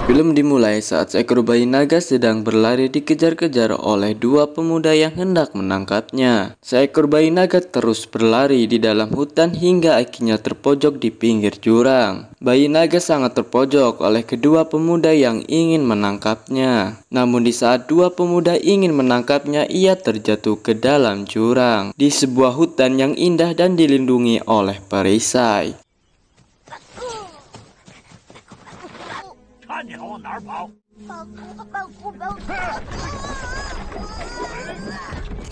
Film dimulai saat seekor bayi naga sedang berlari dikejar-kejar oleh dua pemuda yang hendak menangkapnya. Seekor bayi naga terus berlari di dalam hutan hingga akhirnya terpojok di pinggir jurang. Bayi naga sangat terpojok oleh kedua pemuda yang ingin menangkapnya. Namun di saat dua pemuda ingin menangkapnya, ia terjatuh ke dalam jurang di sebuah hutan yang indah dan dilindungi oleh perisai.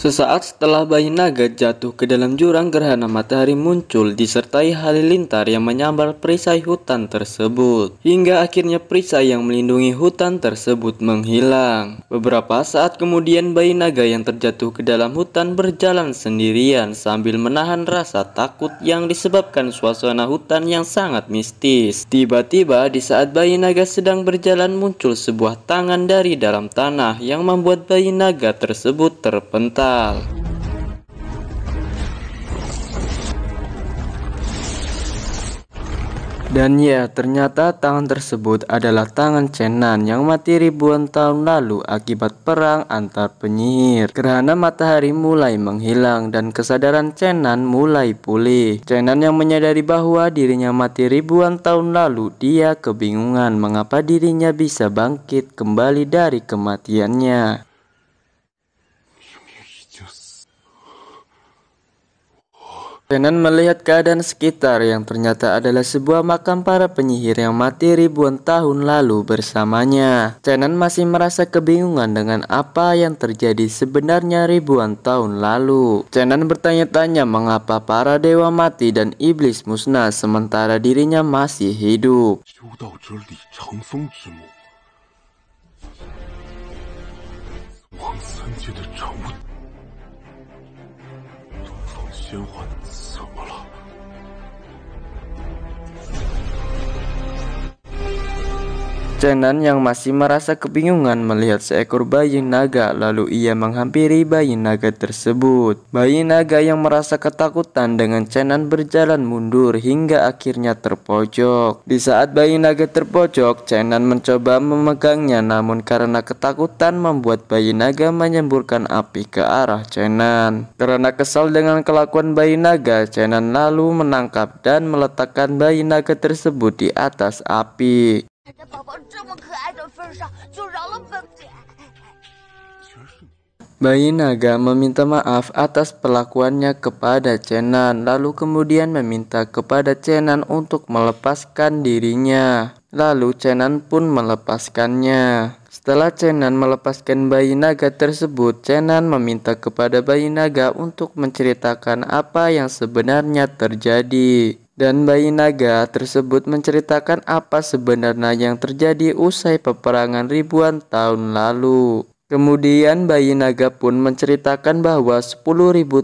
Sesaat setelah bayi naga jatuh ke dalam jurang, gerhana matahari muncul disertai halilintar yang menyambar perisai hutan tersebut. Hingga akhirnya perisai yang melindungi hutan tersebut menghilang. Beberapa saat kemudian bayi naga yang terjatuh ke dalam hutan berjalan sendirian sambil menahan rasa takut yang disebabkan suasana hutan yang sangat mistis. Tiba-tiba di saat bayi naga sedang berjalan muncul sebuah tangan dari dalam tanah yang membuat bayi naga tersebut terpental. Dan ya, ternyata tangan tersebut adalah tangan Chenan yang mati ribuan tahun lalu akibat perang antar penyihir. Gerhana matahari mulai menghilang dan kesadaran Chenan mulai pulih. Chenan yang menyadari bahwa dirinya mati ribuan tahun lalu, dia kebingungan mengapa dirinya bisa bangkit kembali dari kematiannya. Chenan melihat keadaan sekitar yang ternyata adalah sebuah makam para penyihir yang mati ribuan tahun lalu bersamanya. Chenan masih merasa kebingungan dengan apa yang terjadi sebenarnya ribuan tahun lalu. Chenan bertanya-tanya mengapa para dewa mati dan iblis musnah sementara dirinya masih hidup. Chenan yang masih merasa kebingungan melihat seekor bayi naga, lalu ia menghampiri bayi naga tersebut. Bayi naga yang merasa ketakutan dengan Chenan berjalan mundur hingga akhirnya terpojok. Di saat bayi naga terpojok, Chenan mencoba memegangnya, namun karena ketakutan membuat bayi naga menyemburkan api ke arah Chenan. Karena kesal dengan kelakuan bayi naga, Chenan lalu menangkap dan meletakkan bayi naga tersebut di atas api. Bayi naga meminta maaf atas perlakuannya kepada Chenan, lalu kemudian meminta kepada Chenan untuk melepaskan dirinya. Lalu Chenan pun melepaskannya. Setelah Chenan melepaskan bayi naga tersebut, Chenan meminta kepada bayi naga untuk menceritakan apa yang sebenarnya terjadi. Dan bayi naga tersebut menceritakan apa sebenarnya yang terjadi usai peperangan ribuan tahun lalu. Kemudian bayi naga pun menceritakan bahwa 10.000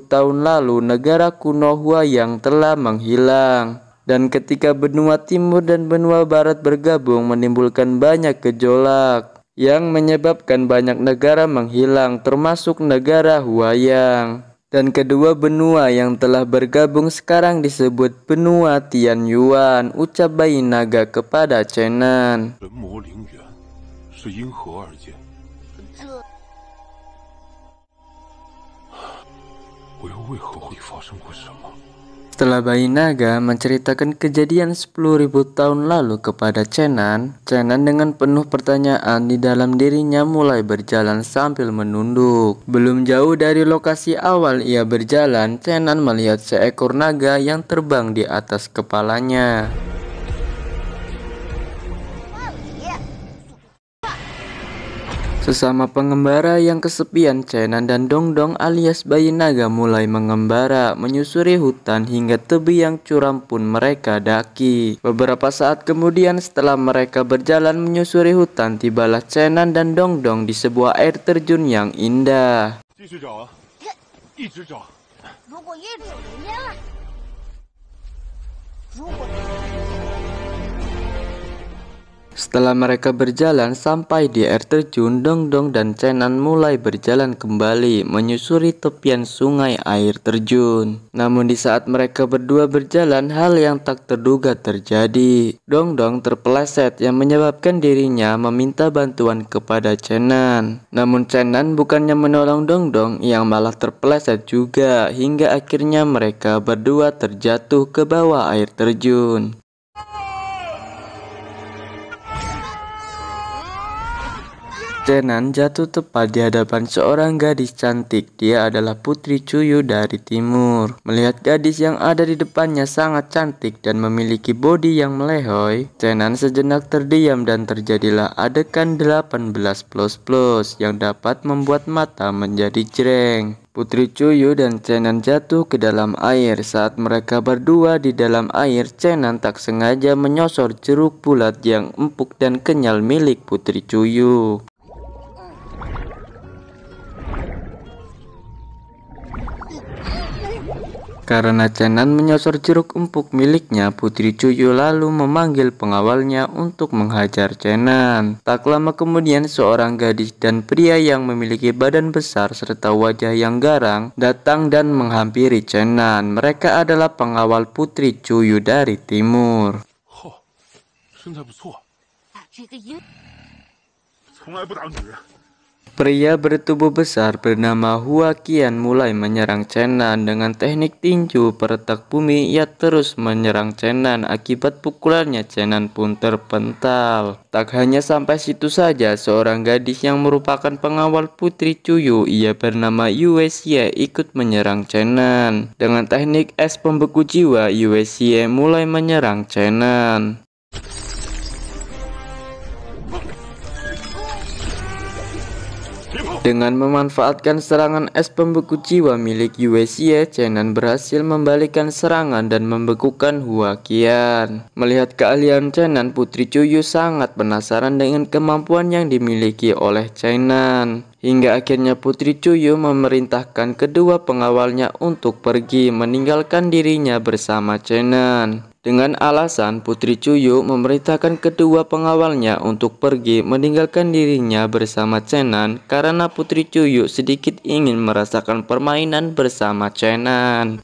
tahun lalu negara kuno Huayang telah menghilang. Dan ketika benua timur dan benua barat bergabung menimbulkan banyak gejolak yang menyebabkan banyak negara menghilang termasuk negara Huayang. Dan kedua benua yang telah bergabung sekarang disebut benua Tianyuan, ucap bayi naga kepada Chenan. Setelah bayi naga menceritakan kejadian 10.000 tahun lalu kepada Chenan, Chenan dengan penuh pertanyaan di dalam dirinya mulai berjalan sambil menunduk. Belum jauh dari lokasi awal ia berjalan, Chenan melihat seekor naga yang terbang di atas kepalanya. Sesama pengembara yang kesepian, Chenan dan Dongdong alias bayi naga mulai mengembara, menyusuri hutan hingga tebing yang curam pun mereka daki. Beberapa saat kemudian setelah mereka berjalan menyusuri hutan, tibalah Chenan dan Dongdong di sebuah air terjun yang indah. Setelah mereka berjalan sampai di air terjun, Dongdong dan Chenan mulai berjalan kembali menyusuri tepian sungai air terjun. Namun di saat mereka berdua berjalan, hal yang tak terduga terjadi. Dongdong terpeleset yang menyebabkan dirinya meminta bantuan kepada Chenan. Namun Chenan bukannya menolong Dongdong, yang malah terpeleset juga hingga akhirnya mereka berdua terjatuh ke bawah air terjun. Chenan jatuh tepat di hadapan seorang gadis cantik. Dia adalah Putri Chuyu dari timur. Melihat gadis yang ada di depannya sangat cantik dan memiliki bodi yang melehoi, Chenan sejenak terdiam dan terjadilah adegan 18+ yang dapat membuat mata menjadi jreng. Putri Chuyu dan Chenan jatuh ke dalam air. Saat mereka berdua di dalam air, Chenan tak sengaja menyosor jeruk bulat yang empuk dan kenyal milik Putri Chuyu. Karena Chenan menyosor jeruk empuk miliknya, Putri Chuyu lalu memanggil pengawalnya untuk menghajar Chenan. Tak lama kemudian, seorang gadis dan pria yang memiliki badan besar serta wajah yang garang datang dan menghampiri Chenan. Mereka adalah pengawal Putri Chuyu dari timur. Pria bertubuh besar bernama Hua Qian mulai menyerang Chenan. Dengan teknik tinju peretak bumi, ia terus menyerang Chenan. Akibat pukulannya, Chenan pun terpental. Tak hanya sampai situ saja, seorang gadis yang merupakan pengawal Putri Chuyu, ia bernama Yue Xie, ikut menyerang Chenan. Dengan teknik es pembeku jiwa, Yue Xie mulai menyerang Chenan. Dengan memanfaatkan serangan es pembeku jiwa milik Yue Xie, Chenan berhasil membalikan serangan dan membekukan Hua Qian. Melihat keahlian Chenan, Putri Chuyu sangat penasaran dengan kemampuan yang dimiliki oleh Chenan. Hingga akhirnya Putri Chuyu memerintahkan kedua pengawalnya untuk pergi meninggalkan dirinya bersama Chenan. Dengan alasan Putri Chuyu memerintahkan kedua pengawalnya untuk pergi meninggalkan dirinya bersama Chenan karena Putri Chuyu sedikit ingin merasakan permainan bersama Chenan.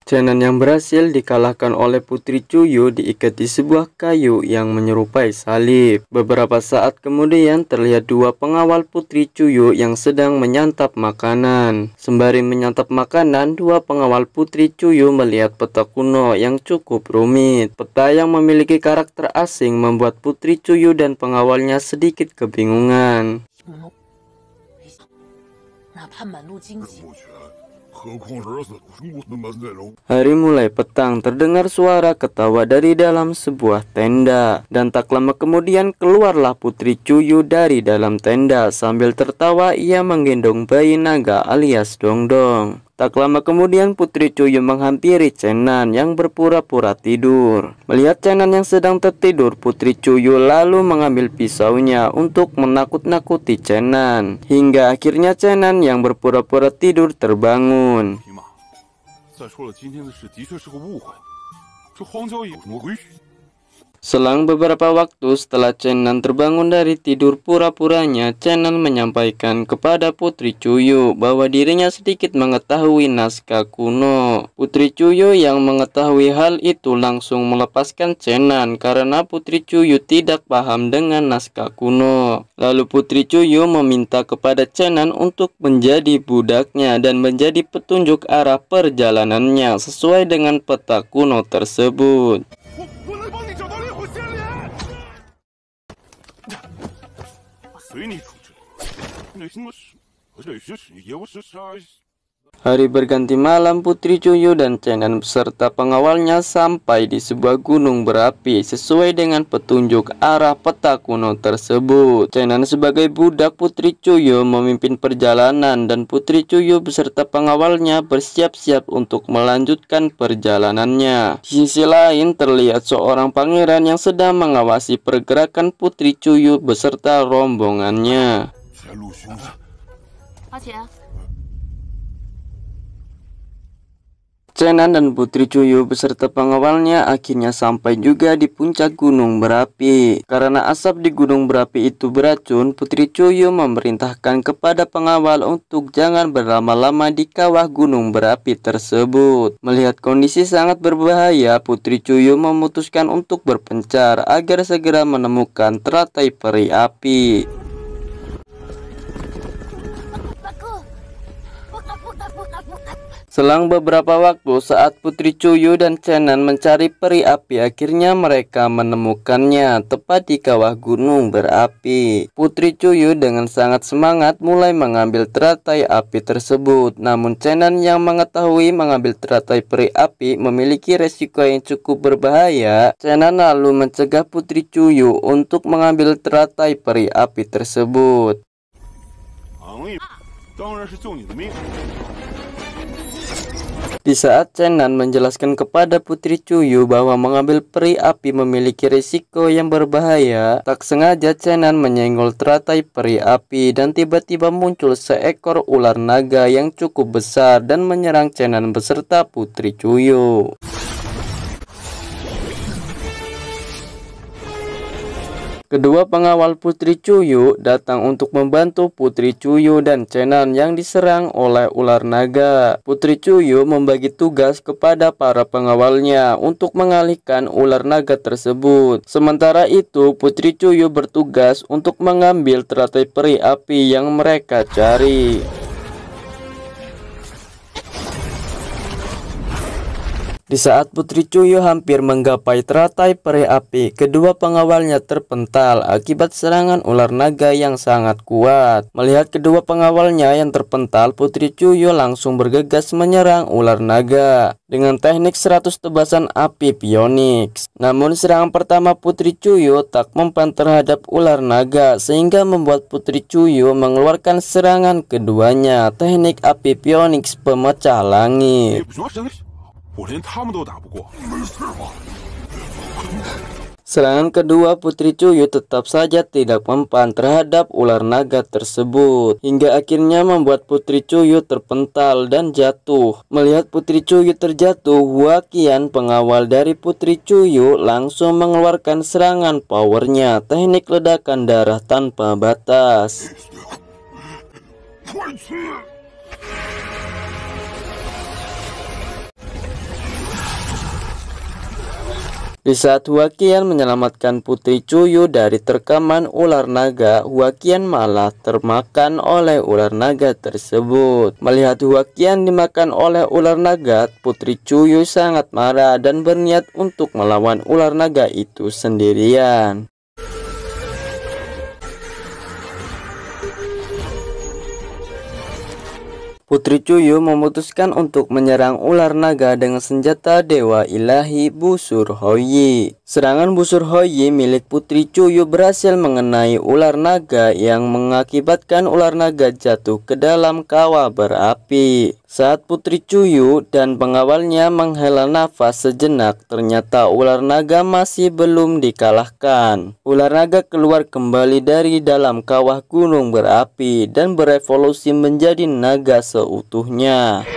Chenan yang berhasil dikalahkan oleh Putri Chuyu diikat di sebuah kayu yang menyerupai salib. Beberapa saat kemudian terlihat dua pengawal Putri Chuyu yang sedang menyantap makanan. Sembari menyantap makanan, dua pengawal Putri Chuyu melihat peta kuno yang cukup rumit. Peta yang memiliki karakter asing membuat Putri Chuyu dan pengawalnya sedikit kebingungan. Hari mulai petang, terdengar suara ketawa dari dalam sebuah tenda. Dan tak lama kemudian keluarlah Putri Chuyu dari dalam tenda. Sambil tertawa ia menggendong bayi naga alias Dongdong. Tak lama kemudian Putri Chuyu menghampiri Chenan yang berpura-pura tidur. Melihat Chenan yang sedang tertidur, Putri Chuyu lalu mengambil pisaunya untuk menakut-nakuti Chenan. Hingga akhirnya Chenan yang berpura-pura tidur terbangun. Selang beberapa waktu setelah Chenan terbangun dari tidur pura-puranya, Chenan menyampaikan kepada Putri Chuyu bahwa dirinya sedikit mengetahui naskah kuno. Putri Chuyu yang mengetahui hal itu langsung melepaskan Chenan karena Putri Chuyu tidak paham dengan naskah kuno. Lalu Putri Chuyu meminta kepada Chenan untuk menjadi budaknya dan menjadi petunjuk arah perjalanannya sesuai dengan peta kuno tersebut. Hari berganti malam, Putri Chuyu dan Chenan beserta pengawalnya sampai di sebuah gunung berapi sesuai dengan petunjuk arah peta kuno tersebut. Chenan sebagai budak Putri Chuyu memimpin perjalanan dan Putri Chuyu beserta pengawalnya bersiap-siap untuk melanjutkan perjalanannya. Di sisi lain terlihat seorang pangeran yang sedang mengawasi pergerakan Putri Chuyu beserta rombongannya. Chenan dan Putri Cuyu beserta pengawalnya akhirnya sampai juga di puncak gunung berapi. Karena asap di gunung berapi itu beracun, Putri Cuyu memerintahkan kepada pengawal untuk jangan berlama-lama di kawah gunung berapi tersebut. Melihat kondisi sangat berbahaya, Putri Cuyu memutuskan untuk berpencar agar segera menemukan teratai peri api. Selang beberapa waktu saat Putri Cuyu dan Chenan mencari peri api, akhirnya mereka menemukannya tepat di kawah gunung berapi. Putri Cuyu dengan sangat semangat mulai mengambil teratai api tersebut. Namun Chenan yang mengetahui mengambil teratai peri api memiliki resiko yang cukup berbahaya. Chenan lalu mencegah Putri Cuyu untuk mengambil teratai peri api tersebut. Di saat Chenan menjelaskan kepada Putri Cuyu bahwa mengambil peri api memiliki risiko yang berbahaya, tak sengaja Chenan menyenggol teratai peri api dan tiba-tiba muncul seekor ular naga yang cukup besar dan menyerang Chenan beserta Putri Cuyu. Kedua pengawal Putri Cuyu datang untuk membantu Putri Cuyu dan Chenan yang diserang oleh ular naga. Putri Cuyu membagi tugas kepada para pengawalnya untuk mengalihkan ular naga tersebut. Sementara itu, Putri Cuyu bertugas untuk mengambil teratai peri api yang mereka cari. Di saat Putri Cuyu hampir menggapai teratai peri api, kedua pengawalnya terpental akibat serangan ular naga yang sangat kuat. Melihat kedua pengawalnya yang terpental, Putri Cuyu langsung bergegas menyerang ular naga dengan teknik 100 tebasan api Phoenix. Namun serangan pertama Putri Cuyu tak mempan terhadap ular naga, sehingga membuat Putri Cuyu mengeluarkan serangan keduanya, teknik api Phoenix pemecah langit. Serangan kedua Putri Cuyu tetap saja tidak mempan terhadap ular naga tersebut, hingga akhirnya membuat Putri Cuyu terpental dan jatuh. Melihat Putri Cuyu terjatuh, Hua Qian, pengawal dari Putri Cuyu, langsung mengeluarkan serangan powernya, teknik ledakan darah tanpa batas. Di saat Hua Qian menyelamatkan Putri Cuyu dari terkaman ular naga, Hua Qian malah termakan oleh ular naga tersebut. Melihat Hua Qian dimakan oleh ular naga, Putri Cuyu sangat marah dan berniat untuk melawan ular naga itu sendirian. Putri Cuyu memutuskan untuk menyerang ular naga dengan senjata Dewa Ilahi Busur Houyi. Serangan Busur Houyi milik Putri Cuyu berhasil mengenai ular naga yang mengakibatkan ular naga jatuh ke dalam kawah berapi. Saat Putri Cuyu dan pengawalnya menghela nafas sejenak, ternyata ular naga masih belum dikalahkan. Ular naga keluar kembali dari dalam kawah gunung berapi dan berevolusi menjadi naga seutuhnya.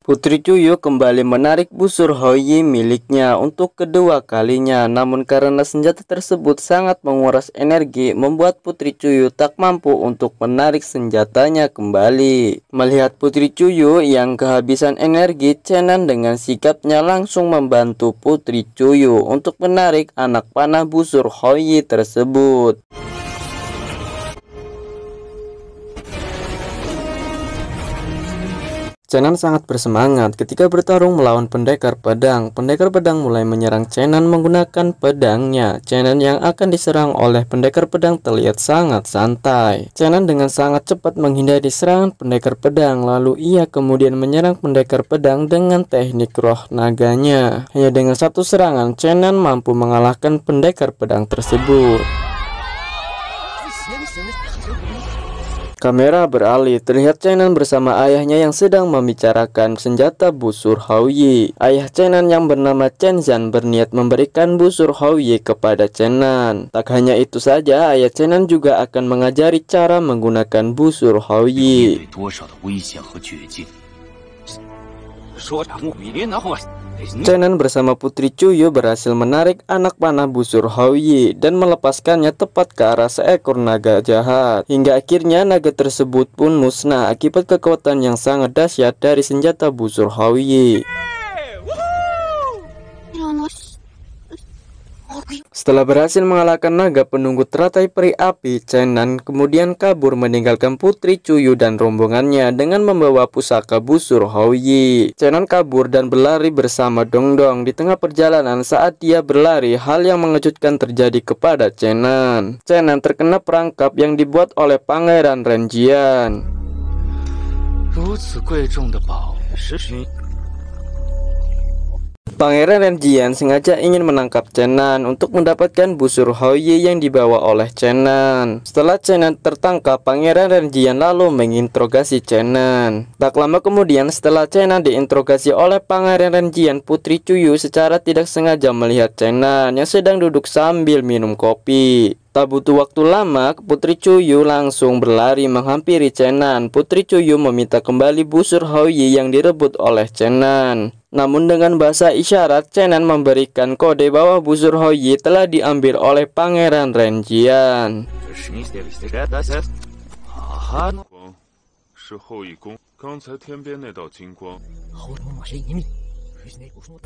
Putri Cuyu kembali menarik busur Houyi miliknya untuk kedua kalinya, namun karena senjata tersebut sangat menguras energi, membuat Putri Cuyu tak mampu untuk menarik senjatanya kembali. Melihat Putri Cuyu yang kehabisan energi, Chenan dengan sikapnya langsung membantu Putri Cuyu untuk menarik anak panah busur Houyi tersebut. Chenan sangat bersemangat ketika bertarung melawan pendekar pedang. Pendekar pedang mulai menyerang Chenan menggunakan pedangnya. Chenan yang akan diserang oleh pendekar pedang terlihat sangat santai. Chenan dengan sangat cepat menghindari serangan pendekar pedang, lalu ia kemudian menyerang pendekar pedang dengan teknik roh naganya. Hanya dengan satu serangan, Chenan mampu mengalahkan pendekar pedang tersebut. Kamera beralih, terlihat Chenan bersama ayahnya yang sedang membicarakan senjata busur Houyi. Ayah Chenan yang bernama Chen Zhan berniat memberikan busur Houyi kepada Chenan. Tak hanya itu saja, ayah Chenan juga akan mengajari cara menggunakan busur Houyi. Chenan bersama Putri Chuyu berhasil menarik anak panah busur Houyi dan melepaskannya tepat ke arah seekor naga jahat. Hingga akhirnya naga tersebut pun musnah akibat kekuatan yang sangat dahsyat dari senjata busur Houyi. Setelah berhasil mengalahkan naga penunggu teratai peri api, Chenan kemudian kabur meninggalkan Putri Chuyu dan rombongannya dengan membawa pusaka busur Houyi. Chenan kabur dan berlari bersama Dongdong. Di tengah perjalanan saat dia berlari, hal yang mengejutkan terjadi kepada Chenan. Chenan terkena perangkap yang dibuat oleh Pangeran Renjian. Pangeran Renjian sengaja ingin menangkap Chenan untuk mendapatkan busur Houyi yang dibawa oleh Chenan. Setelah Chenan tertangkap, Pangeran Renjian lalu menginterogasi Chenan. Tak lama kemudian setelah Chenan diinterogasi oleh Pangeran Renjian, Putri Chuyu secara tidak sengaja melihat Chenan yang sedang duduk sambil minum kopi. Tak butuh waktu lama, Putri Chuyu langsung berlari menghampiri Chenan. Putri Chuyu meminta kembali busur Houyi yang direbut oleh Chenan. Namun dengan bahasa isyarat, Chenan memberikan kode bahwa busur Houyi telah diambil oleh Pangeran Renjian.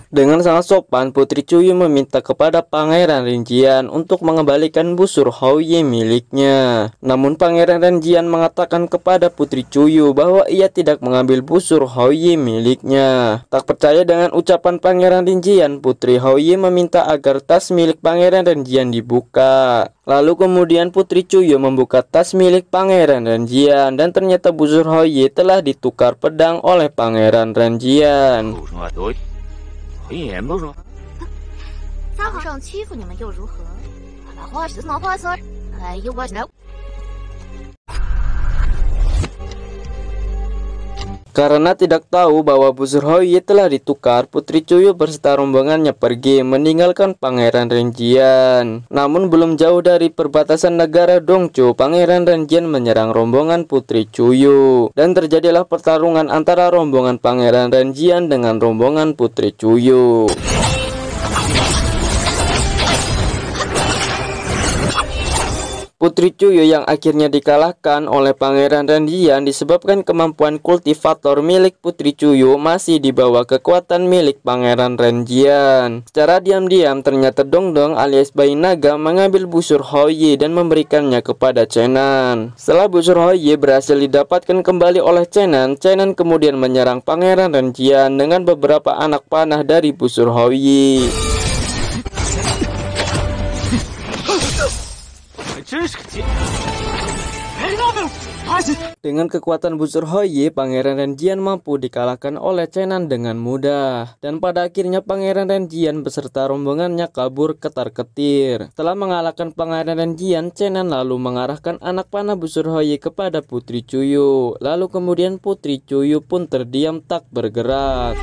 Dengan sangat sopan, Putri Chuyu meminta kepada Pangeran Renjian untuk mengembalikan busur Houyi miliknya. Namun Pangeran Renjian mengatakan kepada Putri Chuyu bahwa ia tidak mengambil busur Houyi miliknya. Tak percaya dengan ucapan Pangeran Renjian, Putri Houyi meminta agar tas milik Pangeran Renjian dibuka. Lalu kemudian Putri Chuyu membuka tas milik Pangeran Renjian dan ternyata busur Houyi telah ditukar pedang oleh Pangeran Renjian. Karena tidak tahu bahwa busur Houyi telah ditukar, Putri Chuyu beserta rombongannya pergi meninggalkan Pangeran Renjian. Namun belum jauh dari perbatasan negara Dongchu, Pangeran Renjian menyerang rombongan Putri Chuyu. Dan terjadilah pertarungan antara rombongan Pangeran Renjian dengan rombongan Putri Chuyu. Putri Chuyu yang akhirnya dikalahkan oleh Pangeran Renjian disebabkan kemampuan kultivator milik Putri Chuyu masih di bawah kekuatan milik Pangeran Renjian. Secara diam-diam ternyata Dongdong alias bayi naga mengambil busur Houyi dan memberikannya kepada Chenan. Setelah busur Houyi berhasil didapatkan kembali oleh Chenan, Chenan kemudian menyerang Pangeran Renjian dengan beberapa anak panah dari busur Houyi. Dengan kekuatan busur Houyi, Pangeran Renjian mampu dikalahkan oleh Chenan dengan mudah. Dan pada akhirnya Pangeran Renjian beserta rombongannya kabur ketar-ketir. Setelah mengalahkan Pangeran Renjian, Chenan lalu mengarahkan anak panah busur Houyi kepada Putri Chuyu. Lalu kemudian Putri Chuyu pun terdiam tak bergerak.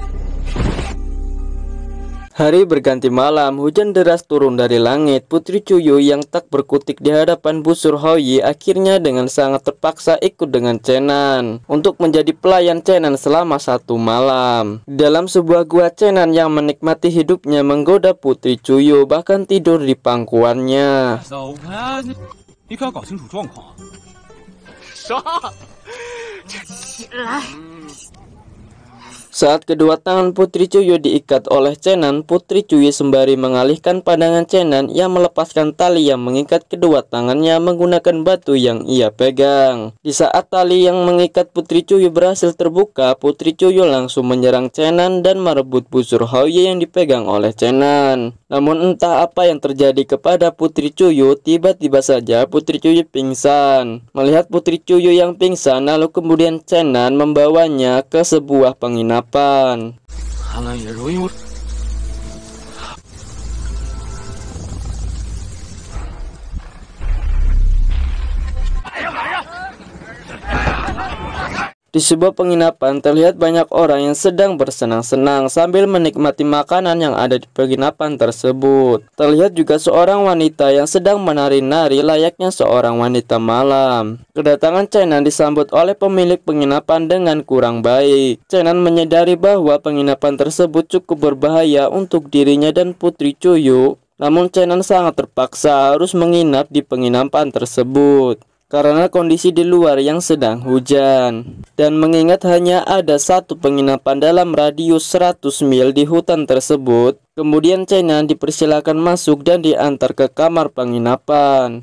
Hari berganti malam, hujan deras turun dari langit. Putri Chuyu yang tak berkutik di hadapan busur Houyi akhirnya dengan sangat terpaksa ikut dengan Chenan untuk menjadi pelayan Chenan selama 1 malam. Dalam sebuah gua, Chenan yang menikmati hidupnya menggoda Putri Chuyu, bahkan tidur di pangkuannya. Saat kedua tangan Putri Chuyu diikat oleh Chenan, Putri Chuyu sembari mengalihkan pandangan Chenan yang melepaskan tali yang mengikat kedua tangannya menggunakan batu yang ia pegang. Di saat tali yang mengikat Putri Chuyu berhasil terbuka, Putri Chuyu langsung menyerang Chenan dan merebut busur Houyi yang dipegang oleh Chenan. Namun entah apa yang terjadi kepada Putri Chuyu, tiba-tiba saja Putri Chuyu pingsan. Melihat Putri Chuyu yang pingsan, lalu kemudian Chenan membawanya ke sebuah penginapan. Di sebuah penginapan terlihat banyak orang yang sedang bersenang-senang sambil menikmati makanan yang ada di penginapan tersebut. Terlihat juga seorang wanita yang sedang menari-nari layaknya seorang wanita malam. Kedatangan Chenan disambut oleh pemilik penginapan dengan kurang baik. Chenan menyadari bahwa penginapan tersebut cukup berbahaya untuk dirinya dan Putri Cuyu. Namun Chenan sangat terpaksa harus menginap di penginapan tersebut karena kondisi di luar yang sedang hujan. Dan mengingat hanya ada satu penginapan dalam radius 100 mil di hutan tersebut, kemudian Chenan dipersilakan masuk dan diantar ke kamar penginapan.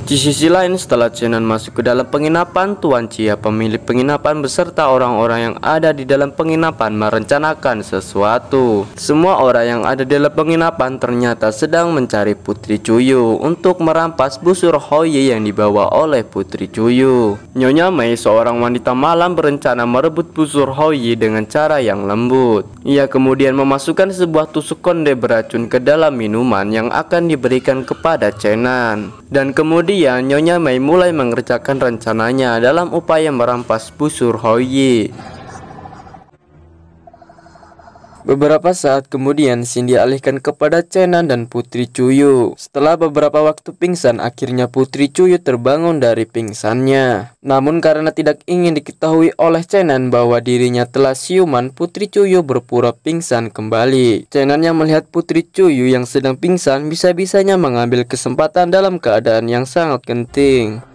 Di sisi lain, setelah Chenan masuk ke dalam penginapan, Tuan Chia, pemilik penginapan beserta orang-orang yang ada di dalam penginapan merencanakan sesuatu. Semua orang yang ada di dalam penginapan ternyata sedang mencari Putri Cuyu untuk merampas busur Houyi yang dibawa oleh Putri Cuyu. Nyonya Mei, seorang wanita malam, berencana merebut busur Houyi dengan cara yang lembut. Ia kemudian memasukkan sebuah tusuk konde beracun ke dalam minuman yang akan diberikan kepada Chenan. Dan kemudian Nyonya Mei mulai mengerjakan rencananya dalam upaya merampas busur Houyi. Beberapa saat kemudian Xin dialihkan kepada Chenan dan Putri Cuyu. Setelah beberapa waktu pingsan, akhirnya Putri Cuyu terbangun dari pingsannya. Namun karena tidak ingin diketahui oleh Chenan bahwa dirinya telah siuman, Putri Cuyu berpura pingsan kembali. Chenan yang melihat Putri Cuyu yang sedang pingsan bisa-bisanya mengambil kesempatan dalam keadaan yang sangat genting.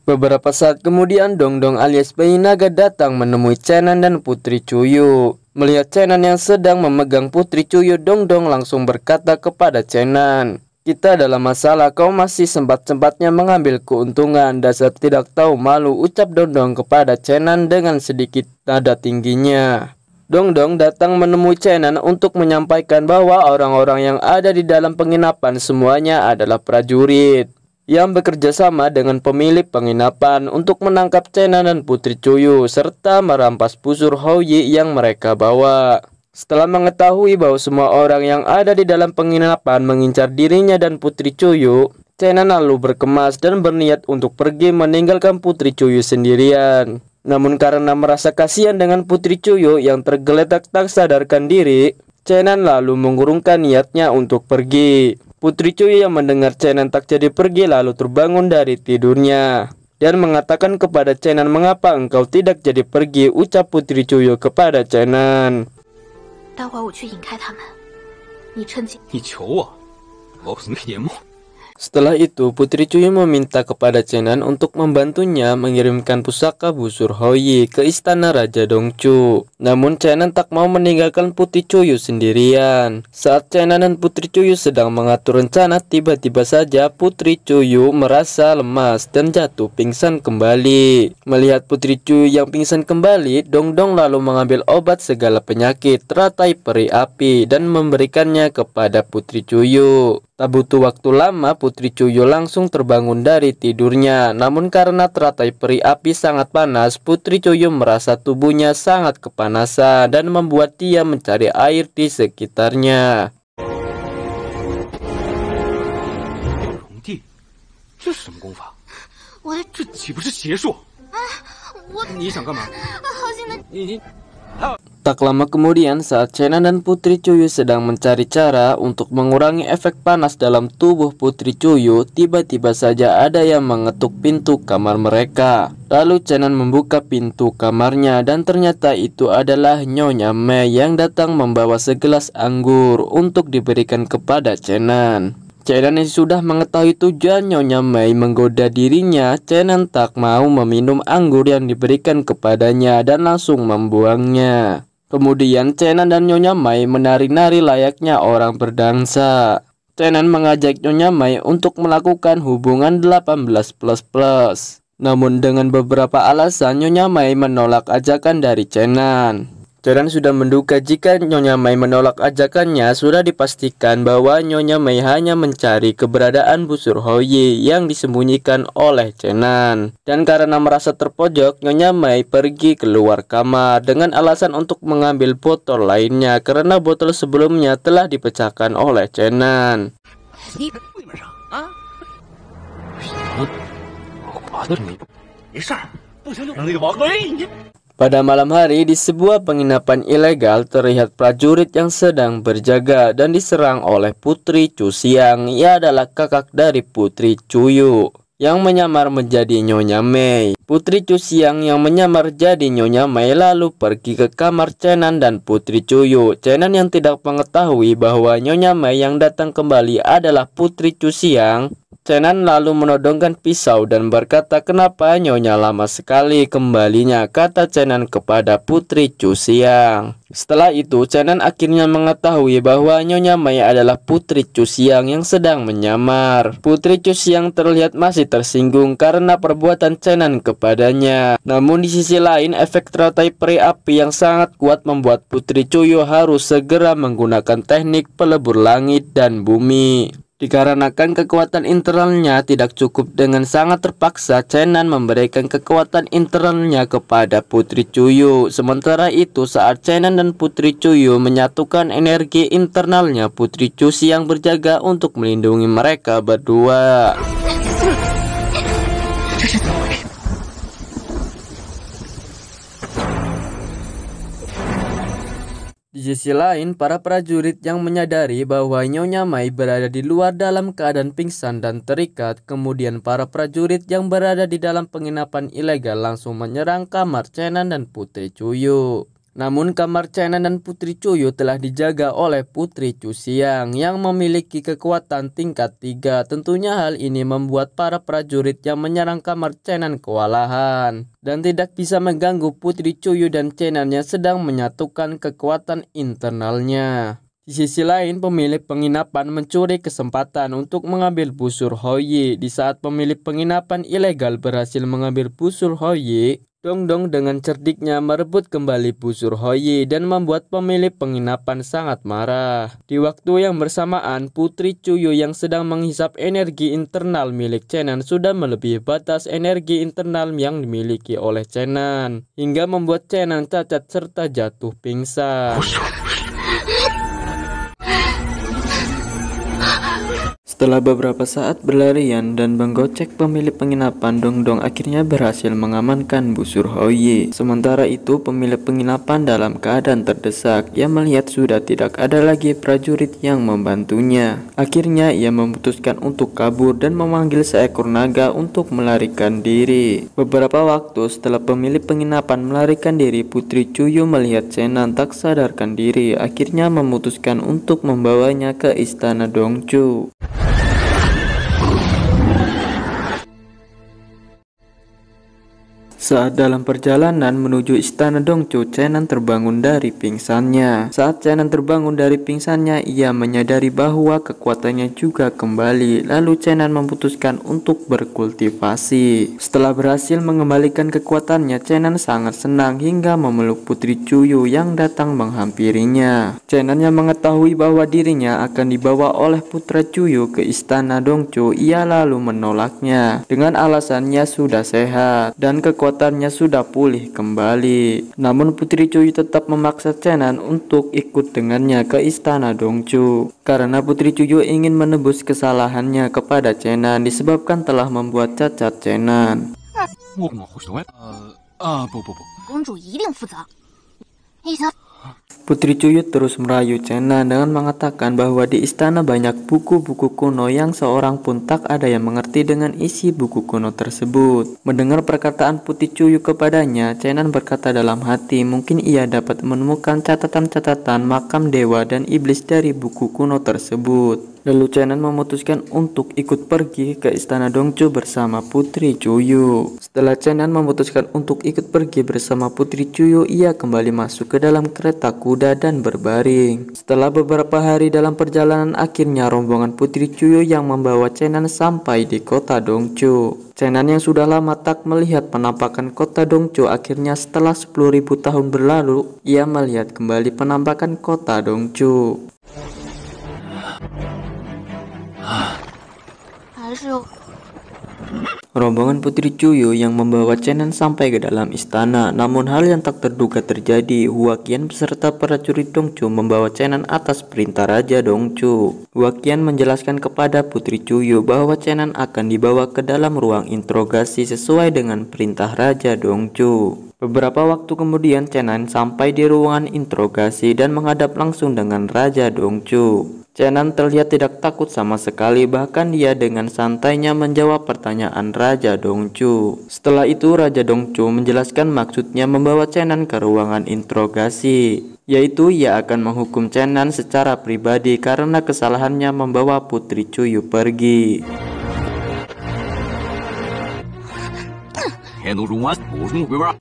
Beberapa saat kemudian Dongdong alias bayi naga datang menemui Chenan dan Putri Cuyu. Melihat Chenan yang sedang memegang Putri Cuyu, Dongdong langsung berkata kepada Chenan, "Kita dalam masalah, kau masih sempat-sempatnya mengambil keuntungan. Dasar tidak tahu malu," ucap Dongdong kepada Chenan dengan sedikit nada tingginya. Dongdong datang menemui Chenan untuk menyampaikan bahwa orang-orang yang ada di dalam penginapan semuanya adalah prajurit yang bekerja sama dengan pemilik penginapan untuk menangkap Chenan dan Putri Cuyu serta merampas busur Houyi yang mereka bawa. Setelah mengetahui bahwa semua orang yang ada di dalam penginapan mengincar dirinya dan Putri Cuyu, Chenan lalu berkemas dan berniat untuk pergi meninggalkan Putri Cuyu sendirian. Namun karena merasa kasihan dengan Putri Cuyu yang tergeletak tak sadarkan diri, Chenan lalu mengurungkan niatnya untuk pergi. Putri Cuyu yang mendengar Chenan tak jadi pergi lalu terbangun dari tidurnya dan mengatakan kepada Chenan, "Mengapa engkau tidak jadi pergi?" ucap Putri Cuyu kepada Chenan. Setelah itu, Putri Cuyu meminta kepada Chenan untuk membantunya mengirimkan pusaka busur Houyi ke istana Raja Dongchu. Namun Chenan tak mau meninggalkan Putri Cuyu sendirian. Saat Chenan dan Putri Cuyu sedang mengatur rencana, tiba-tiba saja Putri Cuyu merasa lemas dan jatuh pingsan kembali. Melihat Putri Cuyu yang pingsan kembali, Dongdong lalu mengambil obat segala penyakit, teratai peri api, dan memberikannya kepada Putri Cuyu. Tak butuh waktu lama, Putri Cuyu langsung terbangun dari tidurnya. Namun karena teratai peri api sangat panas, Putri Cuyu merasa tubuhnya sangat kepanasan dan membuat dia mencari air di sekitarnya. Tak lama kemudian, saat Chenan dan Putri Cuyu sedang mencari cara untuk mengurangi efek panas dalam tubuh Putri Cuyu, tiba-tiba saja ada yang mengetuk pintu kamar mereka. Lalu Chenan membuka pintu kamarnya dan ternyata itu adalah Nyonya Mei yang datang membawa segelas anggur untuk diberikan kepada Chenan. Chenan yang sudah mengetahui tujuan Nyonya Mei menggoda dirinya, Chenan tak mau meminum anggur yang diberikan kepadanya dan langsung membuangnya. Kemudian Chenan dan Nyonya Mei menari-nari layaknya orang berdansa. Chenan mengajak Nyonya Mei untuk melakukan hubungan 18++. Namun dengan beberapa alasan Nyonya Mei menolak ajakan dari Chenan. Chenan sudah menduga jika Nyonya Mai menolak ajakannya. Sudah dipastikan bahwa Nyonya Mai hanya mencari keberadaan busur Houyi yang disembunyikan oleh Chenan. Dan karena merasa terpojok, Nyonya Mai pergi keluar kamar dengan alasan untuk mengambil botol lainnya karena botol sebelumnya telah dipecahkan oleh Chenan. Pada malam hari, di sebuah penginapan ilegal terlihat prajurit yang sedang berjaga dan diserang oleh Putri Chu Xiang. Ia adalah kakak dari Putri Chuyu yang menyamar menjadi Nyonya Mai. Putri Chu Xiang yang menyamar jadi Nyonya Mai lalu pergi ke kamar Chenan dan Putri Chuyu. Chenan yang tidak mengetahui bahwa Nyonya Mai yang datang kembali adalah Putri Chu Xiang. Chenan lalu menodongkan pisau dan berkata, "Kenapa Nyonya lama sekali kembalinya?" kata Chenan kepada Putri Chu Xiang. Setelah itu, Chenan akhirnya mengetahui bahwa Nyonya Mai adalah Putri Chu Xiang yang sedang menyamar. Putri Chu Xiang terlihat masih tersinggung karena perbuatan Chenan kepadanya. Namun di sisi lain, efek teratai peri api yang sangat kuat membuat Putri Chuyu harus segera menggunakan teknik pelebur langit dan bumi. Dikarenakan kekuatan internalnya tidak cukup, dengan sangat terpaksa Chenan memberikan kekuatan internalnya kepada Putri Chuyu. Sementara itu, saat Chenan dan Putri Chuyu menyatukan energi internalnya, Putri Chu Xiang berjaga untuk melindungi mereka berdua. Di sisi lain, para prajurit yang menyadari bahwa Nyonya Mai berada di luar dalam keadaan pingsan dan terikat. Kemudian para prajurit yang berada di dalam penginapan ilegal langsung menyerang kamar Chenan dan Putri Chuyu. Namun kamar Chenan dan Putri Chuyu telah dijaga oleh Putri Chu Xiang yang memiliki kekuatan tingkat 3. Tentunya hal ini membuat para prajurit yang menyerang kamar Chenan kewalahan dan tidak bisa mengganggu Putri Chuyu dan Chenan yang sedang menyatukan kekuatan internalnya. Di sisi lain, pemilik penginapan mencuri kesempatan untuk mengambil busur Houyi. Di saat pemilik penginapan ilegal berhasil mengambil busur Houyi, Dongdong dengan cerdiknya merebut kembali busur Houyi dan membuat pemilik penginapan sangat marah. Di waktu yang bersamaan, Putri Chuyu yang sedang menghisap energi internal milik Chenan sudah melebihi batas energi internal yang dimiliki oleh Chenan, hingga membuat Chenan cacat serta jatuh pingsan. Setelah beberapa saat berlarian dan menggocek pemilik penginapan, Dongdong akhirnya berhasil mengamankan busur Houyi. Sementara itu, pemilik penginapan dalam keadaan terdesak. Ia melihat sudah tidak ada lagi prajurit yang membantunya. Akhirnya ia memutuskan untuk kabur dan memanggil seekor naga untuk melarikan diri. Beberapa waktu setelah pemilik penginapan melarikan diri, Putri Chuyu melihat Chenan tak sadarkan diri. Akhirnya memutuskan untuk membawanya ke istana Dongchu. Saat dalam perjalanan menuju istana Dongchu, Chenan terbangun dari pingsannya. Saat Chenan terbangun dari pingsannya, ia menyadari bahwa kekuatannya juga kembali. Lalu Chenan memutuskan untuk berkultivasi. Setelah berhasil mengembalikan kekuatannya, Chenan sangat senang hingga memeluk Putri Chuyu yang datang menghampirinya. Chenan yang mengetahui bahwa dirinya akan dibawa oleh Putra Chuyu ke istana Dongchu, ia lalu menolaknya dengan alasannya sudah sehat dan kekuatannya sudah pulih kembali. Namun Putri Chuyu tetap memaksa Chenan untuk ikut dengannya ke istana Dongchu karena Putri Chuyu ingin menebus kesalahannya kepada Chenan disebabkan telah membuat cacat Chenan. Putri Chuyu terus merayu Chenan dengan mengatakan bahwa di istana banyak buku-buku kuno yang seorang pun tak ada yang mengerti dengan isi buku kuno tersebut. Mendengar perkataan Putri Chuyu kepadanya, Chenan berkata dalam hati mungkin ia dapat menemukan catatan-catatan makam dewa dan iblis dari buku kuno tersebut. Lalu Chenan memutuskan untuk ikut pergi ke istana Dongchu bersama Putri Chuyu. Setelah Chenan memutuskan untuk ikut pergi bersama Putri Chuyu, ia kembali masuk ke dalam kereta kuda dan berbaring. Setelah beberapa hari dalam perjalanan, akhirnya rombongan Putri Chuyu yang membawa Chenan sampai di kota Dongchu. Chenan yang sudah lama tak melihat penampakan kota Dongchu, akhirnya setelah 10.000 tahun berlalu, ia melihat kembali penampakan kota Dongchu. Rombongan Putri Chuyu yang membawa Chenan sampai ke dalam istana. Namun hal yang tak terduga terjadi. Huaqian beserta prajurit Dongchu membawa Chenan atas perintah Raja Dongchu. Huaqian menjelaskan kepada Putri Chuyu bahwa Chenan akan dibawa ke dalam ruang interogasi sesuai dengan perintah Raja Dongchu. Beberapa waktu kemudian Chenan sampai di ruangan interogasi dan menghadap langsung dengan Raja Dongchu. Chenan terlihat tidak takut sama sekali, bahkan dia dengan santainya menjawab pertanyaan Raja Dongchu. Setelah itu Raja Dongchu menjelaskan maksudnya membawa Chenan ke ruangan interogasi, yaitu ia akan menghukum Chenan secara pribadi karena kesalahannya membawa Putri Chuyu pergi.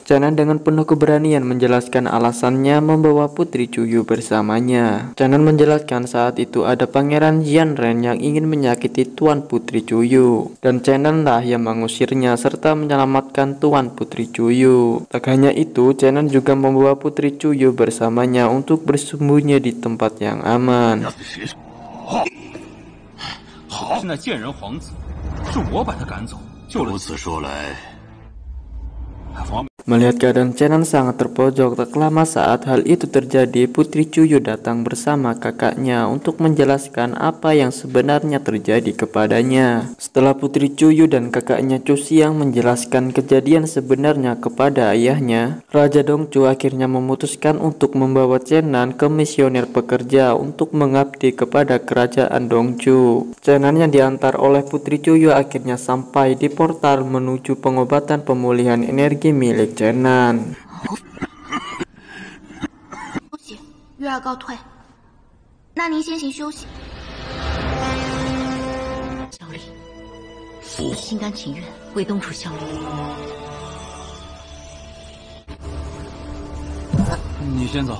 Chenan dengan penuh keberanian menjelaskan alasannya membawa Putri Chuyu bersamanya. Chenan menjelaskan saat itu ada Pangeran Jianren yang ingin menyakiti Tuan Putri Chuyu, dan Chenan lah yang mengusirnya serta menyelamatkan Tuan Putri Chuyu. Tak hanya itu, Chenan juga membawa Putri Chuyu bersamanya untuk bersembunyi di tempat yang aman. Melihat keadaan Chenan sangat terpojok, tak lama saat hal itu terjadi, Putri Chuyu datang bersama kakaknya untuk menjelaskan apa yang sebenarnya terjadi kepadanya. Setelah Putri Chuyu dan kakaknya Chu Xiang menjelaskan kejadian sebenarnya kepada ayahnya, Raja Dongchu akhirnya memutuskan untuk membawa Chenan ke misioner pekerja untuk mengabdi kepada kerajaan Dongchu. Chenan yang diantar oleh Putri Chuyu akhirnya sampai di portal menuju pengobatan pemulihan energi milik Chenan. 月儿告退，那您先行休息。效力，我心甘情愿为东楚效力。你先走。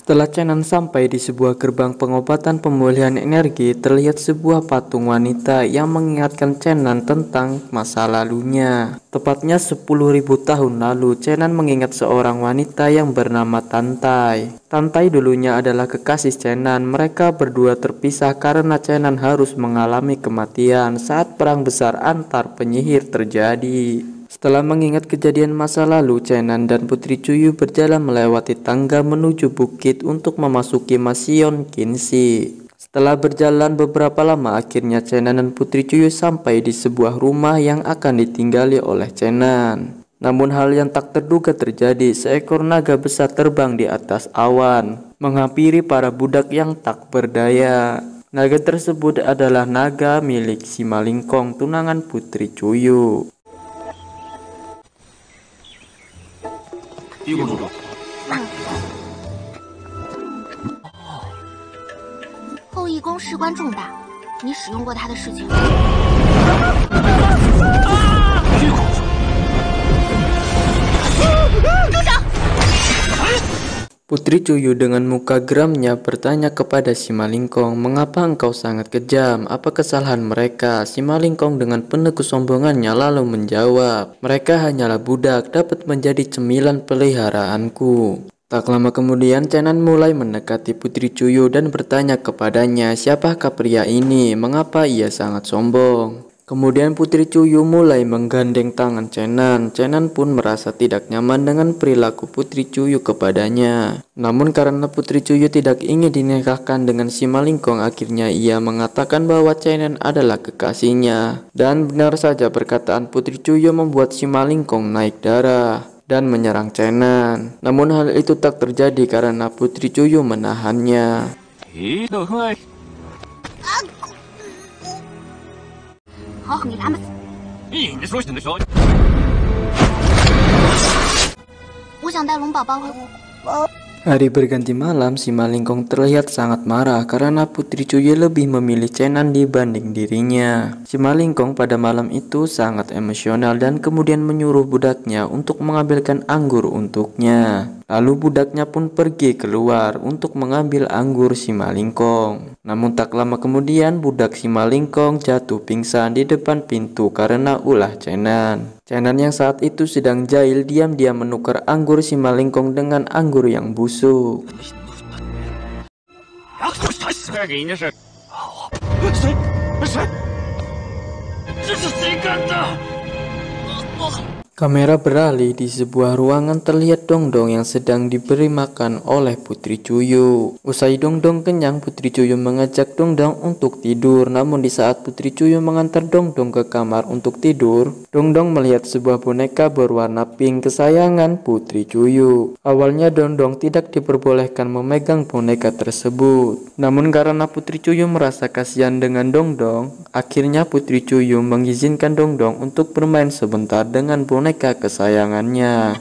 Setelah Chenan sampai di sebuah gerbang pengobatan pemulihan energi, terlihat sebuah patung wanita yang mengingatkan Chenan tentang masa lalunya. Tepatnya 10.000 tahun lalu, Chenan mengingat seorang wanita yang bernama Tantai. Tantai dulunya adalah kekasih Chenan. Mereka berdua terpisah karena Chenan harus mengalami kematian saat perang besar antar penyihir terjadi. Setelah mengingat kejadian masa lalu, Chenan dan Putri Chuyu berjalan melewati tangga menuju bukit untuk memasuki Masion Qinshi. Setelah berjalan beberapa lama, akhirnya Chenan dan Putri Chuyu sampai di sebuah rumah yang akan ditinggali oleh Chenan. Namun hal yang tak terduga terjadi, seekor naga besar terbang di atas awan, menghampiri para budak yang tak berdaya. Naga tersebut adalah naga milik Simalingkong, tunangan Putri Chuyu. 一公主。后羿宫事关重大，你使用过他的事情。一公主。住手！ Putri Chuyu dengan muka geramnya bertanya kepada Simalingkong, "Mengapa engkau sangat kejam? Apa kesalahan mereka?" Simalingkong dengan penuh kesombongannya lalu menjawab, "Mereka hanyalah budak, dapat menjadi cemilan peliharaanku." Tak lama kemudian Chenan mulai mendekati Putri Chuyu dan bertanya kepadanya, siapakah pria ini? Mengapa ia sangat sombong? Kemudian Putri Chuyu mulai menggandeng tangan Chenan. Chenan pun merasa tidak nyaman dengan perilaku Putri Chuyu kepadanya. Namun karena Putri Chuyu tidak ingin dinikahkan dengan Simalingkong, akhirnya ia mengatakan bahwa Chenan adalah kekasihnya. Dan benar saja perkataan Putri Chuyu membuat Simalingkong naik darah dan menyerang Chenan. Namun hal itu tak terjadi karena Putri Chuyu menahannya. 好好给他们死！你说什么时候？我想带龙宝宝回我。Hari berganti malam, si Malingkong terlihat sangat marah karena Putri Cuyo lebih memilih Chenan dibanding dirinya. Si Malingkong pada malam itu sangat emosional dan kemudian menyuruh budaknya untuk mengambilkan anggur untuknya. Lalu budaknya pun pergi keluar untuk mengambil anggur si Malingkong. Namun tak lama kemudian budak si Malingkong jatuh pingsan di depan pintu karena ulah Chenan. Chenan yang saat itu sedang jahil diam-diam menukar anggur si Malingkong dengan anggur yang busuk. 再给你是，谁？这是谁干的？ Kamera beralih di sebuah ruangan, terlihat Dongdong yang sedang diberi makan oleh Putri Cuyo. Usai Dongdong kenyang, Putri Cuyo mengajak Dongdong untuk tidur. Namun di saat Putri Cuyo mengantar Dongdong ke kamar untuk tidur, Dongdong melihat sebuah boneka berwarna pink kesayangan Putri Cuyo. Awalnya Dongdong tidak diperbolehkan memegang boneka tersebut. Namun karena Putri Cuyo merasa kasihan dengan Dongdong, akhirnya Putri Cuyo mengizinkan Dongdong untuk bermain sebentar dengan boneka kesayangannya.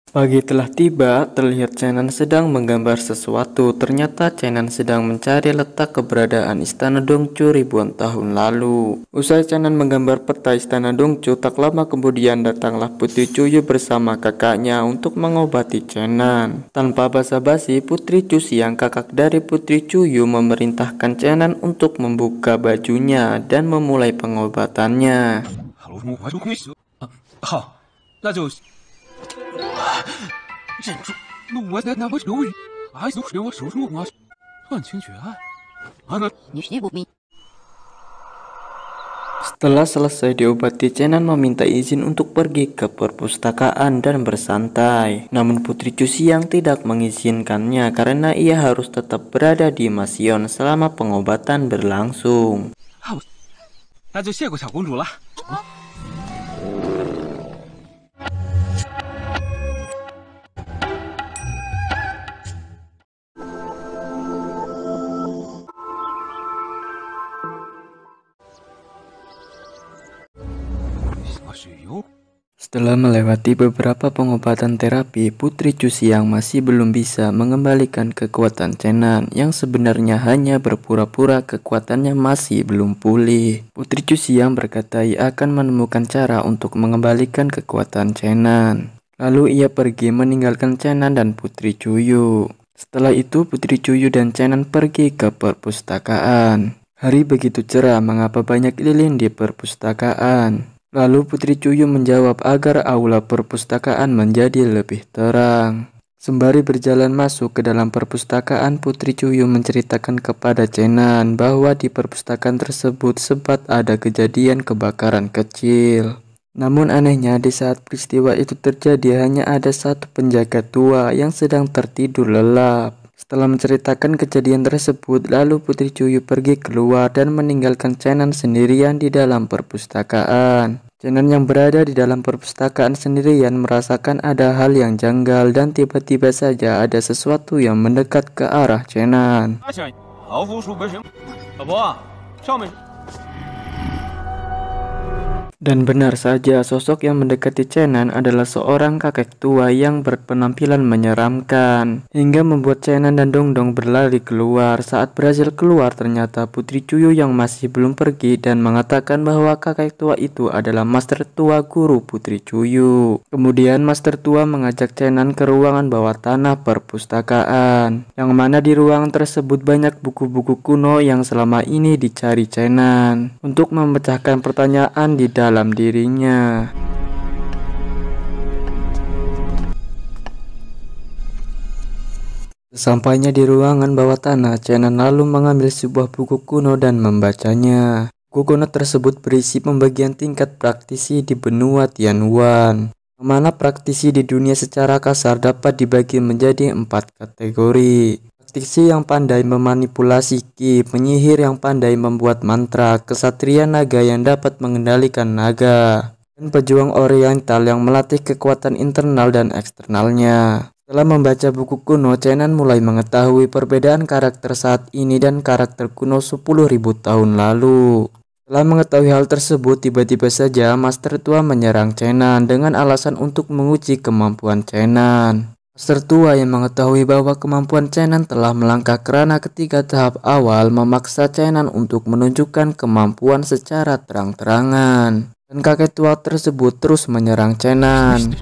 Pagi telah tiba, terlihat Chenan sedang menggambar sesuatu. Ternyata Chenan sedang mencari letak keberadaan istana Dongchu ribuan tahun lalu. Usai Chenan menggambar peta istana Dongchu, tak lama kemudian datanglah Putri Cuyo bersama kakaknya untuk mengobati Chenan. Tanpa basa-basi, Putri Cusiang, kakak dari Putri Cuyo, memerintahkan Chenan untuk membuka bajunya dan memulai pengobatannya. 好，那就忍住，那我流语，哎，都是我手术啊，断情绝爱，啊那。 Setelah selesai diobati, Chenan meminta izin untuk pergi ke perpustakaan dan bersantai. Namun Putri Cusiang tidak mengizinkannya karena ia harus tetap berada di Masion selama pengobatan berlangsung. 那就谢过小公主了。 Setelah melewati beberapa pengobatan terapi, Putri Cusiang masih belum bisa mengembalikan kekuatan Chenan yang sebenarnya hanya berpura-pura kekuatannya masih belum pulih. Putri Cusiang berkata ia akan menemukan cara untuk mengembalikan kekuatan Chenan. Lalu ia pergi meninggalkan Chenan dan Putri Cuyo. Setelah itu Putri Cuyo dan Chenan pergi ke perpustakaan. Hari begitu cerah, mengapa banyak lilin di perpustakaan? Lalu Putri Cuyo menjawab agar aula perpustakaan menjadi lebih terang. Sembari berjalan masuk ke dalam perpustakaan, Putri Cuyo menceritakan kepada Chenan bahwa di perpustakaan tersebut sempat ada kejadian kebakaran kecil. Namun anehnya di saat peristiwa itu terjadi hanya ada satu penjaga tua yang sedang tertidur lelap. Setelah menceritakan kejadian tersebut, lalu Putri Cuyo pergi keluar dan meninggalkan Chenan sendirian di dalam perpustakaan. Chenan yang berada di dalam perpustakaan sendirian merasakan ada hal yang janggal dan tiba-tiba saja ada sesuatu yang mendekat ke arah Chenan. Dan benar saja, sosok yang mendekati Chenan adalah seorang kakek tua yang berpenampilan menyeramkan, hingga membuat Chenan dan Dongdong berlari keluar. Saat berhasil keluar, ternyata Putri Cuyo yang masih belum pergi dan mengatakan bahwa kakek tua itu adalah master tua guru Putri Cuyo. Kemudian master tua mengajak Chenan ke ruangan bawah tanah perpustakaan, yang mana di ruangan tersebut banyak buku-buku kuno yang selama ini dicari Chenan untuk memecahkan pertanyaan di dalam dirinya. Sesampainya di ruangan bawah tanah, Chenan lalu mengambil sebuah buku kuno dan membacanya. Buku kuno tersebut berisi pembagian tingkat praktisi di benua Tianhuan, mana praktisi di dunia secara kasar dapat dibagi menjadi 4 kategori. Praktisi yang pandai memanipulasi ki, penyihir yang pandai membuat mantra, kesatria naga yang dapat mengendalikan naga, dan pejuang oriental yang melatih kekuatan internal dan eksternalnya. Setelah membaca buku kuno, Chenan mulai mengetahui perbedaan karakter saat ini dan karakter kuno 10.000 tahun lalu. Setelah mengetahui hal tersebut, tiba-tiba saja Master Tua menyerang Chenan dengan alasan untuk menguji kemampuan Chenan. Master Tua yang mengetahui bahwa kemampuan Chenan telah melangkah kerana ketiga tahap awal memaksa Chenan untuk menunjukkan kemampuan secara terang-terangan. Dan kakek tua tersebut terus menyerang Chenan.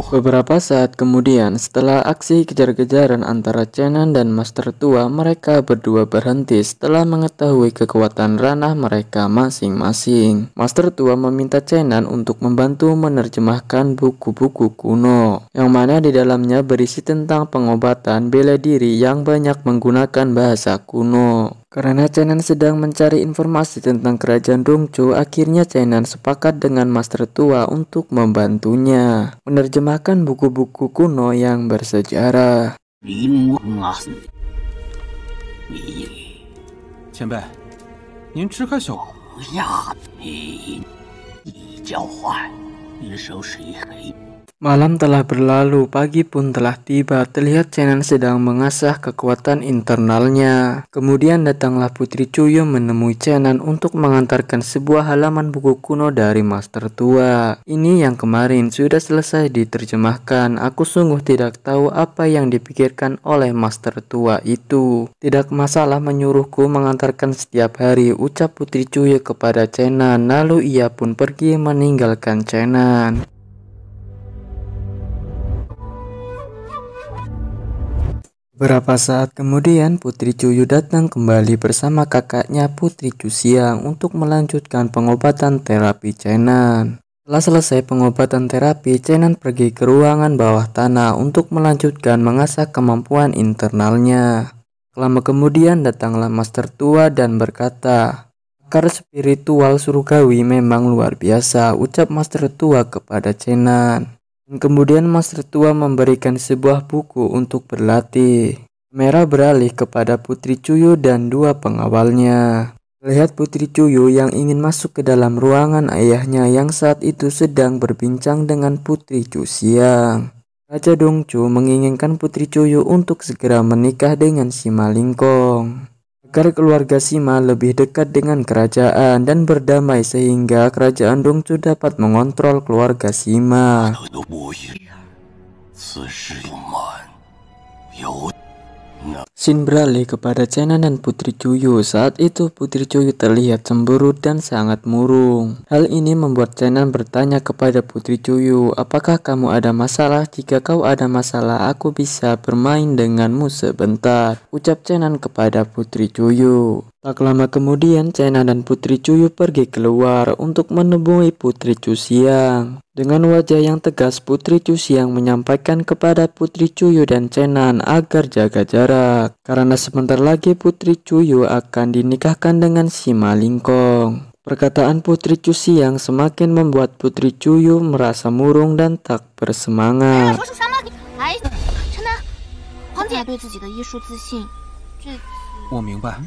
Beberapa saat kemudian, setelah aksi kejar-kejaran antara Chenan dan Master Tua, mereka berdua berhenti setelah mengetahui kekuatan ranah mereka masing-masing. Master Tua meminta Chenan untuk membantu menerjemahkan buku-buku kuno, yang mana di dalamnya berisi tentang pengobatan bela diri yang banyak menggunakan bahasa kuno. Karena Chenan sedang mencari informasi tentang kerajaan Dongzhou, akhirnya Chenan sepakat dengan Master Tua untuk membantunya menerjemahkan buku-buku kuno yang bersejarah. 前辈，您支开小不要你教坏，你手谁黑？ Malam telah berlalu, pagi pun telah tiba. Terlihat Chenan sedang mengasah kekuatan internalnya. Kemudian datanglah Putri Cuyo menemui Chenan untuk mengantarkan sebuah halaman buku kuno dari Master Tua. Ini yang kemarin sudah selesai diterjemahkan. Aku sungguh tidak tahu apa yang dipikirkan oleh Master Tua itu. Tidak masalah menyuruhku mengantarkan setiap hari, ucap Putri Cuyo kepada Chenan. Lalu ia pun pergi meninggalkan Chenan. Beberapa saat kemudian, Putri Cuyo datang kembali bersama kakaknya Putri Cusiang untuk melanjutkan pengobatan terapi Chenan. Setelah selesai pengobatan terapi, Chenan pergi ke ruangan bawah tanah untuk melanjutkan mengasah kemampuan internalnya. Lama kemudian datanglah Master Tua dan berkata, "Akar spiritual surgawi memang luar biasa," ucap Master Tua kepada Chenan. Dan kemudian Master Tua memberikan sebuah buku untuk berlatih. Kamera beralih kepada Putri Cuyo dan dua pengawalnya. Lihat Putri Cuyo yang ingin masuk ke dalam ruangan ayahnya yang saat itu sedang berbincang dengan Putri Cusiang. Raja Dongzhou menginginkan Putri Cuyo untuk segera menikah dengan Sima Lingkong, agar keluarga Sima lebih dekat dengan kerajaan dan berdamai sehingga kerajaan Dongzhou dapat mengontrol keluarga Sima. Scene beralih kepada Chenan dan Putri Cuyo. Saat itu Putri Cuyo terlihat cemberut dan sangat murung. Hal ini membuat Chenan bertanya kepada Putri Cuyo, "Apakah kamu ada masalah? Jika kau ada masalah, aku bisa bermain denganmu sebentar," ucap Chenan kepada Putri Cuyo. Tak lama kemudian Chenan dan Putri Cuyo pergi keluar untuk menemui Putri Cusiang. Dengan wajah yang tegas, Putri Cusiang menyampaikan kepada Putri Cuyo dan Chenan agar jaga jarak, karena sebentar lagi Putri Cuyo akan dinikahkan dengan Sima Lingkong. Perkataan Putri Cusiang semakin membuat Putri Cuyo merasa murung dan tak bersemangat. 我明白。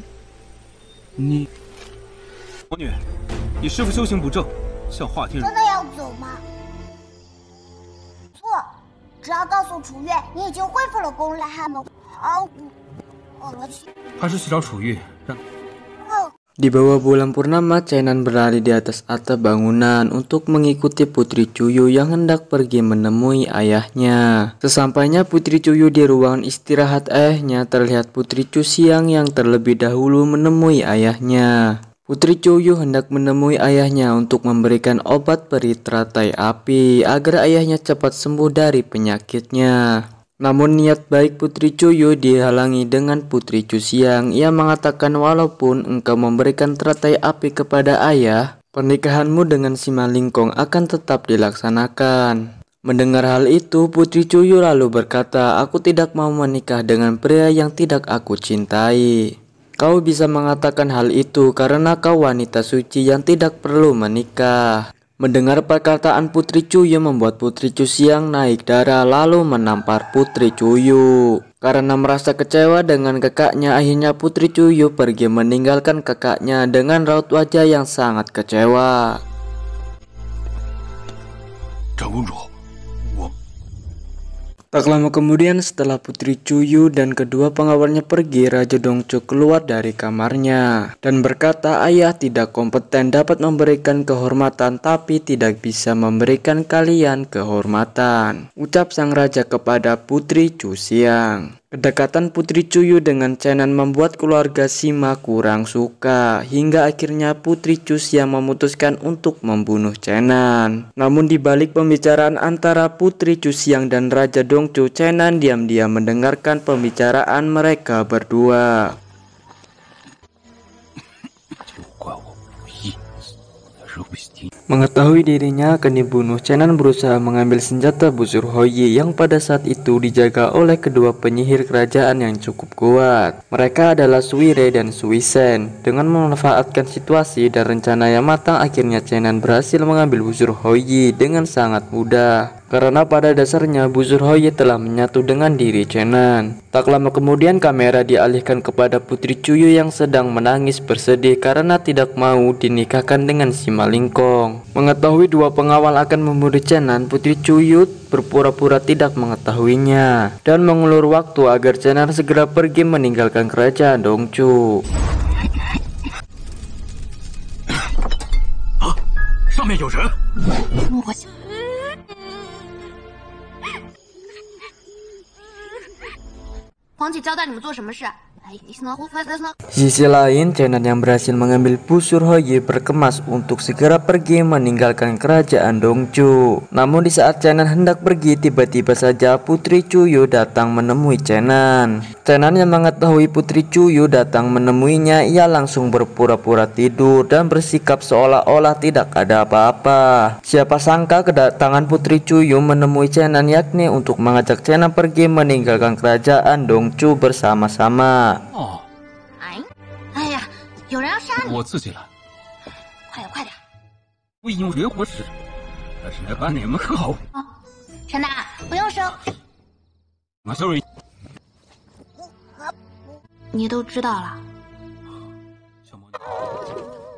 你，魔女，你师父修行不正，像华天。真的要走吗？错，只要告诉楚月你已经恢复了功力，还能还是去找楚玉，让。 Di bawah bulan purnama, Chenan berlari di atas atap bangunan untuk mengikuti Putri Cuyo yang hendak pergi menemui ayahnya. Sesampainya Putri Cuyo di ruangan istirahat ayahnya, terlihat Putri Cusiang yang terlebih dahulu menemui ayahnya. Putri Cuyo hendak menemui ayahnya untuk memberikan obat peri teratai api agar ayahnya cepat sembuh dari penyakitnya. Namun niat baik Putri Cuyo dihalangi dengan Putri Cusiang. Ia mengatakan, "Walaupun engkau memberikan teratai api kepada ayah, pernikahanmu dengan Sima Lingkong akan tetap dilaksanakan." Mendengar hal itu, Putri Cuyo lalu berkata, "Aku tidak mau menikah dengan pria yang tidak aku cintai." "Kau bisa mengatakan hal itu karena kau wanita suci yang tidak perlu menikah." Mendengar perkataan Putri Cuyo membuat Putri Cusiang naik darah lalu menampar Putri Cuyo. Karena merasa kecewa dengan kakaknya, akhirnya Putri Cuyo pergi meninggalkan kakaknya dengan raut wajah yang sangat kecewa. Tak lama kemudian setelah Putri Cuyu dan kedua pengawalnya pergi, Raja Dongcu keluar dari kamarnya dan berkata ayah tidak kompeten dapat memberikan kehormatan tapi tidak bisa memberikan kalian kehormatan, ucap sang raja kepada Putri Cusiang. Kedekatan Putri Cuyu dengan Chenan membuat keluarga Sima kurang suka, hingga akhirnya Putri Cusiang memutuskan untuk membunuh Chenan. Namun di balik pembicaraan antara Putri Cusiang dan Raja Dongcu, Chenan diam-diam mendengarkan pembicaraan mereka berdua. Mengetahui dirinya akan dibunuh, Chenan berusaha mengambil senjata busur Hoyi yang pada saat itu dijaga oleh kedua penyihir kerajaan yang cukup kuat. Mereka adalah Suire dan Suisen. Dengan memanfaatkan situasi dan rencana yang matang, akhirnya Chenan berhasil mengambil busur Hoyi dengan sangat mudah. Karena pada dasarnya busur Hoyi telah menyatu dengan diri Chenan. Tak lama kemudian kamera dialihkan kepada Putri Cuyu yang sedang menangis bersedih karena tidak mau dinikahkan dengan si Malingkong. Mengetahui dua pengawal akan membunuh Chenan, Putri Cuyu berpura-pura tidak mengetahuinya dan mengulur waktu agar Chenan segera pergi meninggalkan kerajaan Dongcu. 上面有人！ 皇姐交代你们做什么事？ Di sisi lain, Chenan yang berhasil mengambil busur Hoyi berkemas untuk segera pergi meninggalkan kerajaan Dongcu. Namun di saat Chenan hendak pergi, tiba-tiba saja Putri Cuyu datang menemui Chenan. Chenan yang mengetahui Putri Cuyu datang menemuinya, ia langsung berpura-pura tidur dan bersikap seolah-olah tidak ada apa-apa. Siapa sangka kedatangan Putri Cuyu menemui Chenan yakni untuk mengajak Chenan pergi meninggalkan kerajaan Dongcu bersama-sama. 哦，哎呀，有人要杀你！我自己来，快点快点！我已用绝活使，他是来把你们搞。陈楠，不用收。马小蕊，你都知道了。小魔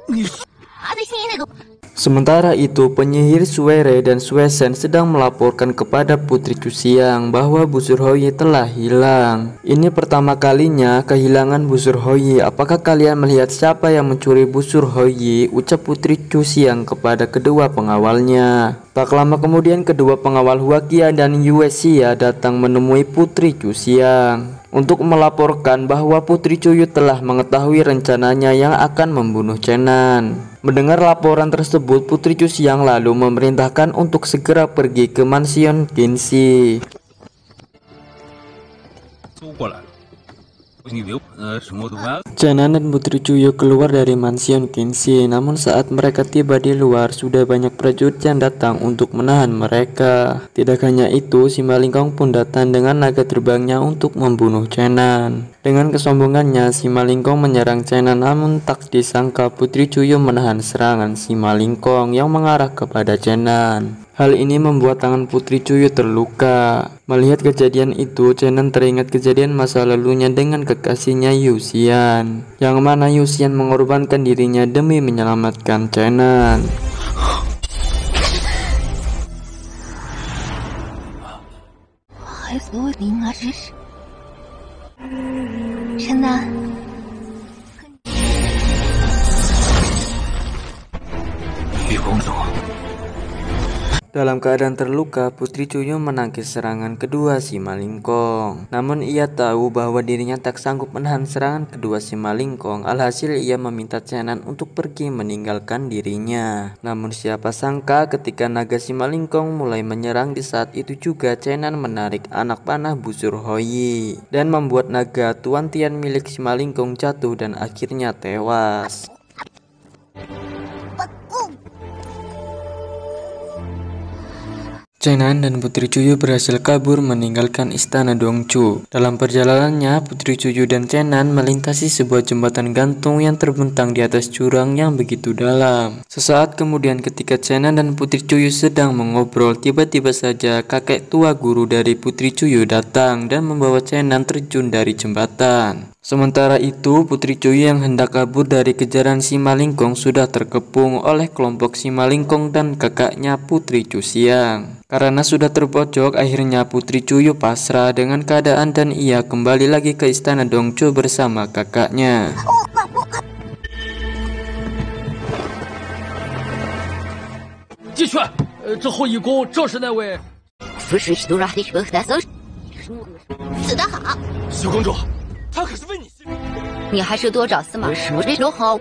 女，你啊，得信那个。 Sementara itu, penyihir Suire dan Suisen sedang melaporkan kepada Putri Cusiang bahwa busur Hoyi telah hilang. Ini pertama kalinya kehilangan busur Hoyi. Apakah kalian melihat siapa yang mencuri busur Hoyi? Ucap Putri Cusiang kepada kedua pengawalnya. Tak lama kemudian kedua pengawal Huaqian dan Yuesia datang menemui Putri Cusiang untuk melaporkan bahwa Putri Cuyu telah mengetahui rencananya yang akan membunuh Chenan. Mendengar laporan tersebut, Putri Cusiang lalu memerintahkan untuk segera pergi ke mansion Qinxi. 租过来了，你留什么都完了。 Chenan dan Putri Cuyu keluar dari mansion Qinxi, namun saat mereka tiba di luar sudah banyak prajurit yang datang untuk menahan mereka. Tidak hanya itu, si Malingkong pun datang dengan naga terbangnya untuk membunuh Chenan. Dengan kesombongannya, si Malingkong menyerang Chenan, namun tak disangka Putri Cuyu menahan serangan si Malingkong yang mengarah kepada Chenan. Hal ini membuat tangan Putri Cuyu terluka. Melihat kejadian itu, Chenan teringat kejadian masa lalunya dengan kekasihnya Yuxian, yang mana Yuxian mengorbankan dirinya demi menyelamatkan Chenan. Dalam keadaan terluka, Putri Cuyu menangkis serangan kedua si Malingkong. Namun ia tahu bahwa dirinya tak sanggup menahan serangan kedua si Malingkong. Alhasil ia meminta Chenan untuk pergi meninggalkan dirinya. Namun siapa sangka ketika naga si Malingkong mulai menyerang, di saat itu juga Chenan menarik anak panah busur Hoyi dan membuat naga Tuan Tian milik si Malingkong jatuh dan akhirnya tewas. Chenan dan Putri Cuyu berhasil kabur meninggalkan istana Dongcu. Dalam perjalanannya, Putri Cuyu dan Chenan melintasi sebuah jembatan gantung yang terbentang di atas jurang yang begitu dalam. Sesaat kemudian ketika Chenan dan Putri Cuyu sedang mengobrol, tiba-tiba saja kakek tua guru dari Putri Cuyu datang dan membawa Chenan terjun dari jembatan. Sementara itu, Putri Cuyu yang hendak kabur dari kejaran si Malingkong sudah terkepung oleh kelompok si Malingkong dan kakaknya Putri Cusiang. Karena sudah terpojok, akhirnya Putri Cuyu pasrah dengan keadaan dan ia kembali lagi ke istana Dongcu bersama kakaknya. 继续，这后羿宫正是那位。死得好，徐公主，他可是为你牺牲。你还是多找司马师就好。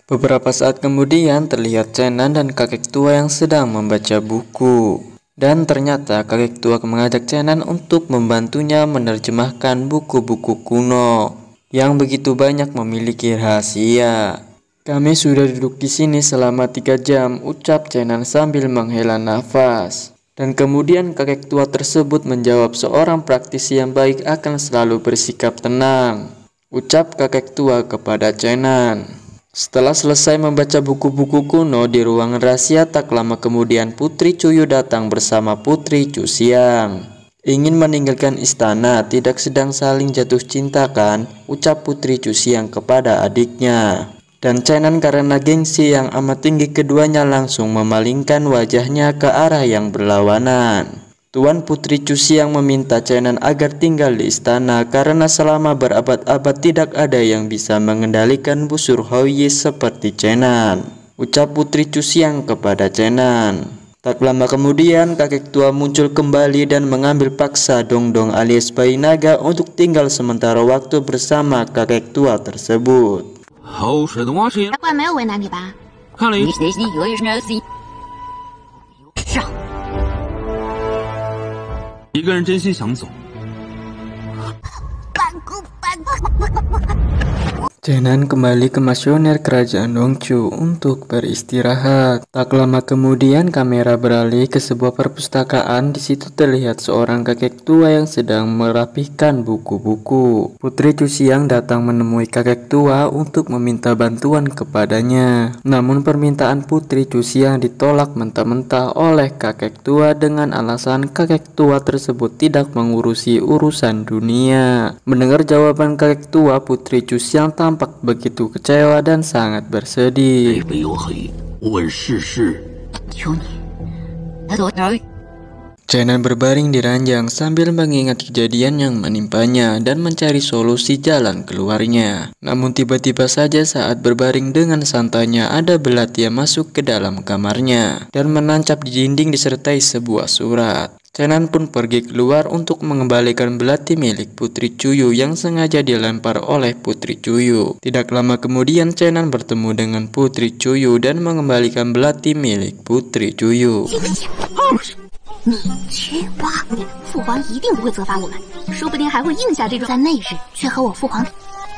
Beberapa saat kemudian terlihat Chenan dan kakek tua yang sedang membaca buku. Dan ternyata kakek tua mengajak Chenan untuk membantunya menerjemahkan buku-buku kuno yang begitu banyak memiliki rahasia. Kami sudah duduk di sini selama 3 jam, ucap Chenan sambil menghela nafas. Dan kemudian kakek tua tersebut menjawab, seorang praktisi yang baik akan selalu bersikap tenang, ucap kakek tua kepada Chenan. Setelah selesai membaca buku-buku kuno di ruangan rahasia, tak lama kemudian Putri Cuyu datang bersama Putri Cusiang. Ingin meninggalkan istana, tidak sedang saling jatuh cinta kan, ucap Putri Cusiang kepada adiknya. Dan Chenan karena gengsi yang amat tinggi keduanya langsung memalingkan wajahnya ke arah yang berlawanan. Tuan Putri Cusiang meminta Chenan agar tinggal di istana karena selama berabad-abad tidak ada yang bisa mengendalikan busur Houyi seperti Chenan, ucap Putri Cusiang kepada Chenan. Tak lama kemudian kakek tua muncul kembali dan mengambil paksa Dongdong alias bayi naga untuk tinggal sementara waktu bersama kakek tua tersebut. 好水的蛙是大怪没有为难你吧？看了一是一个人真心想走。 Chenan kembali ke masioner kerajaan Dongcu untuk beristirahat. Tak lama kemudian kamera beralih ke sebuah perpustakaan. Di situ terlihat seorang kakek tua yang sedang merapihkan buku-buku. Putri Cusiang datang menemui kakek tua untuk meminta bantuan kepadanya. Namun permintaan Putri Cusiang ditolak mentah-mentah oleh kakek tua dengan alasan kakek tua tersebut tidak mengurusi urusan dunia. Mendengar jawaban kakek tua, Putri Cusiang tampak begitu kecewa dan sangat bersedih. Chenan berbaring di ranjang sambil mengingat kejadian yang menimpanya dan mencari solusi jalan keluarnya. Namun tiba-tiba saja saat berbaring dengan santainya ada belati yang masuk ke dalam kamarnya dan menancap di dinding disertai sebuah surat. Chenan pun pergi keluar untuk mengembalikan belati milik Putri Cuyu yang sengaja dilempar oleh Putri Cuyu. Tidak lama kemudian Chenan bertemu dengan Putri Cuyu dan mengembalikan belati milik Putri Cuyu. 你去吧，父皇一定不会责罚我们，说不定还会应下这种在内日去和我父皇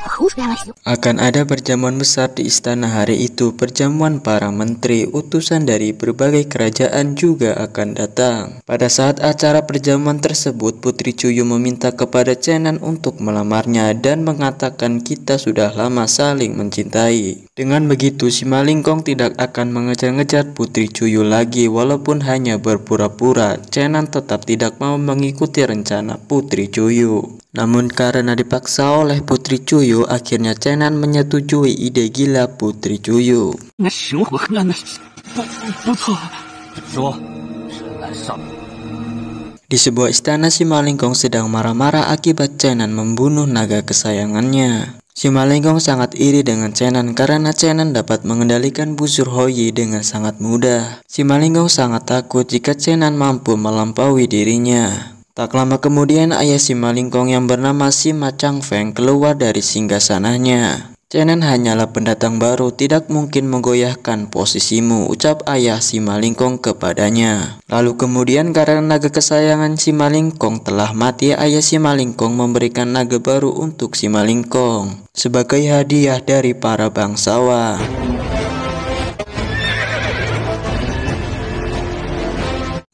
口水样行。 Akan ada perjamuan besar di istana hari itu. Perjamuan para menteri, utusan dari berbagai kerajaan juga akan datang. Pada saat acara perjamuan tersebut, Putri Cuyu meminta kepada Chenan untuk melamarnya dan mengatakan kita sudah lama saling mencintai. Dengan begitu, si Malingkong tidak akan mengejar-ngejar Putri Cuyu lagi. Walaupun hanya berpura-pura, Chenan tetap tidak mau mengikuti rencana Putri Cuyu. Namun karena dipaksa oleh Putri Cuyu, akhirnya Chenan menyetujui ide gila Putri Cuyu. Di sebuah istana, si Malingkong sedang marah-marah akibat Chenan membunuh naga kesayangannya. Si Malingkong sangat iri dengan Chenan karena Chenan dapat mengendalikan busur Houyi dengan sangat mudah. Si Malingkong sangat takut jika Chenan mampu melampaui dirinya. Tak lama kemudian ayah si Malingkong yang bernama Sima Changfeng keluar dari singgasananya. Chenan hanyalah pendatang baru, tidak mungkin menggoyahkan posisimu, ucap ayah si Malingkong kepadanya. Lalu kemudian karena naga kesayangan si Malingkong telah mati, ayah si Malingkong memberikan naga baru untuk si Malingkong sebagai hadiah dari para bangsawan.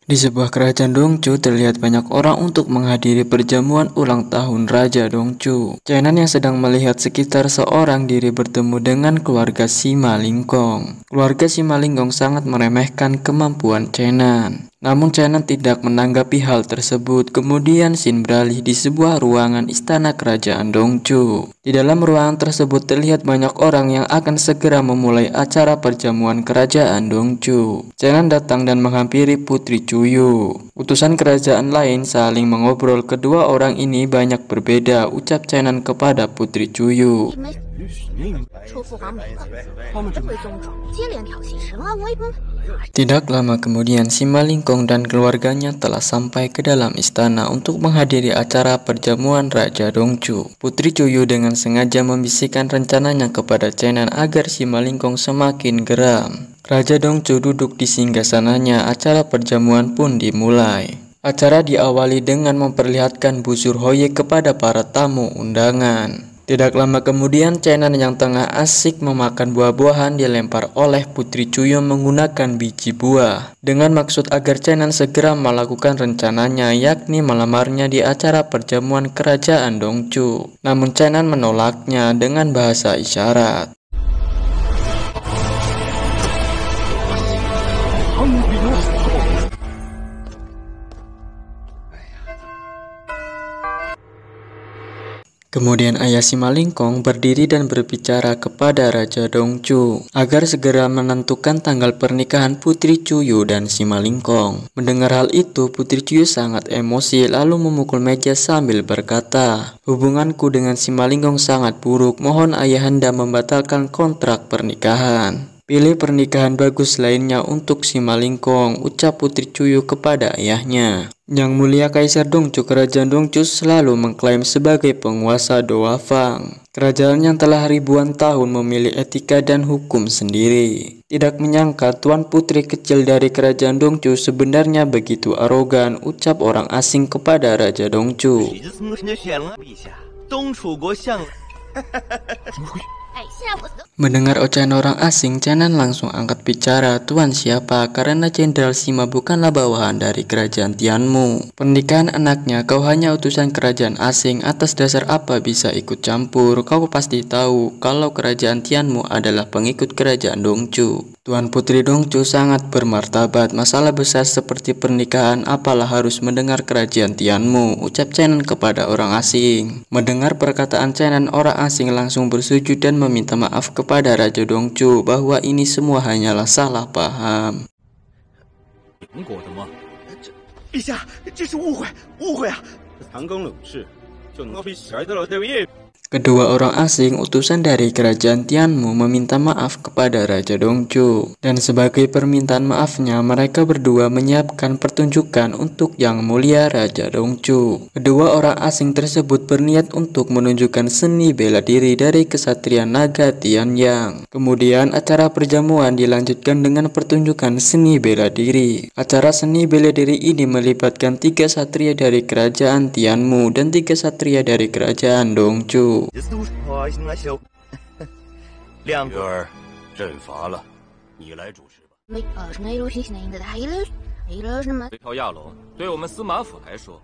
Di sebuah kerajaan Dongcu terlihat banyak orang untuk menghadiri perjamuan ulang tahun Raja Dongcu. Chenan yang sedang melihat sekitar seorang diri bertemu dengan keluarga si Malingkong. Keluarga si Malingkong sangat meremehkan kemampuan Chenan. Namun Chenan tidak menanggapi hal tersebut. Kemudian scene beralih di sebuah ruangan istana kerajaan Dongchu. Di dalam ruangan tersebut terlihat banyak orang yang akan segera memulai acara perjamuan kerajaan Dongchu. Chenan datang dan menghampiri Putri Chuyu. Utusan kerajaan lain saling mengobrol. Kedua orang ini banyak berbeda, ucap Chenan kepada Putri Chuyu. Tidak lama kemudian, Sima Lingkong dan keluarganya telah sampai ke dalam istana untuk menghadiri acara perjamuan Raja Dongchu. Putri Chuyu dengan sengaja membisikkan rencananya kepada Chenan agar Sima Lingkong semakin geram. Raja Dongchu duduk di singgasananya. Acara perjamuan pun dimulai. Acara diawali dengan memperlihatkan busur Hoye kepada para tamu undangan. Tidak lama kemudian, Chenan yang tengah asik memakan buah-buahan dilempar oleh Putri Chuyu menggunakan biji buah, dengan maksud agar Chenan segera melakukan rencananya, yakni melamarnya di acara perjamuan kerajaan Dongchu. Namun Chenan menolaknya dengan bahasa isyarat. Kemudian ayah Sima Lingkong berdiri dan berbicara kepada Raja Dongchu agar segera menentukan tanggal pernikahan Putri Chuyu dan Sima Lingkong. Mendengar hal itu, Putri Chuyu sangat emosi lalu memukul meja sambil berkata, "Hubunganku dengan Sima Lingkong sangat buruk, mohon ayahanda membatalkan kontrak pernikahan. Pilih pernikahan bagus lainnya untuk Sima Lingkong," ucap Putri Chuyu kepada ayahnya. Yang Mulia Kaisar Dongchu, Kerajaan Dongchu selalu mengklaim sebagai penguasa Doafang, kerajaan yang telah ribuan tahun memilih etika dan hukum sendiri. Tidak menyangka Tuan Putri kecil dari Kerajaan Dongchu sebenarnya begitu arogan, ucap orang asing kepada Raja Dongchu. Mendengar ocehan orang asing, Chenan langsung angkat bicara, "Tuan siapa? Karena Jenderal Sima bukanlah bawahan dari kerajaan Tianmu. Pernikahan anaknya kau hanya utusan kerajaan asing. Atas dasar apa bisa ikut campur? Kau pasti tahu kalau kerajaan Tianmu adalah pengikut kerajaan Dongchu. Tuan Putri Dongchu sangat bermartabat. Masalah besar seperti pernikahan apalah harus mendengar kerajaan Tianmu," ucap Chenan kepada orang asing. Mendengar perkataan Chenan, orang asing langsung bersujud dan meminta maaf kepada Raja Dongchu bahwa ini semua hanyalah salah paham. Kedua orang asing utusan dari kerajaan Tianmu meminta maaf kepada Raja Dongchu, dan sebagai permintaan maafnya mereka berdua menyiapkan pertunjukan untuk Yang Mulia Raja Dongchu. Kedua orang asing tersebut berniat untuk menunjukkan seni bela diri dari kesatria naga Tianyang. Kemudian acara perjamuan dilanjutkan dengan pertunjukan seni bela diri. Acara seni bela diri ini melibatkan 3 satria dari kerajaan Tianmu dan 3 satria dari kerajaan Dongchu. 亮儿，阵乏了，你来主持吧。这套亚龙对我们司马府来说，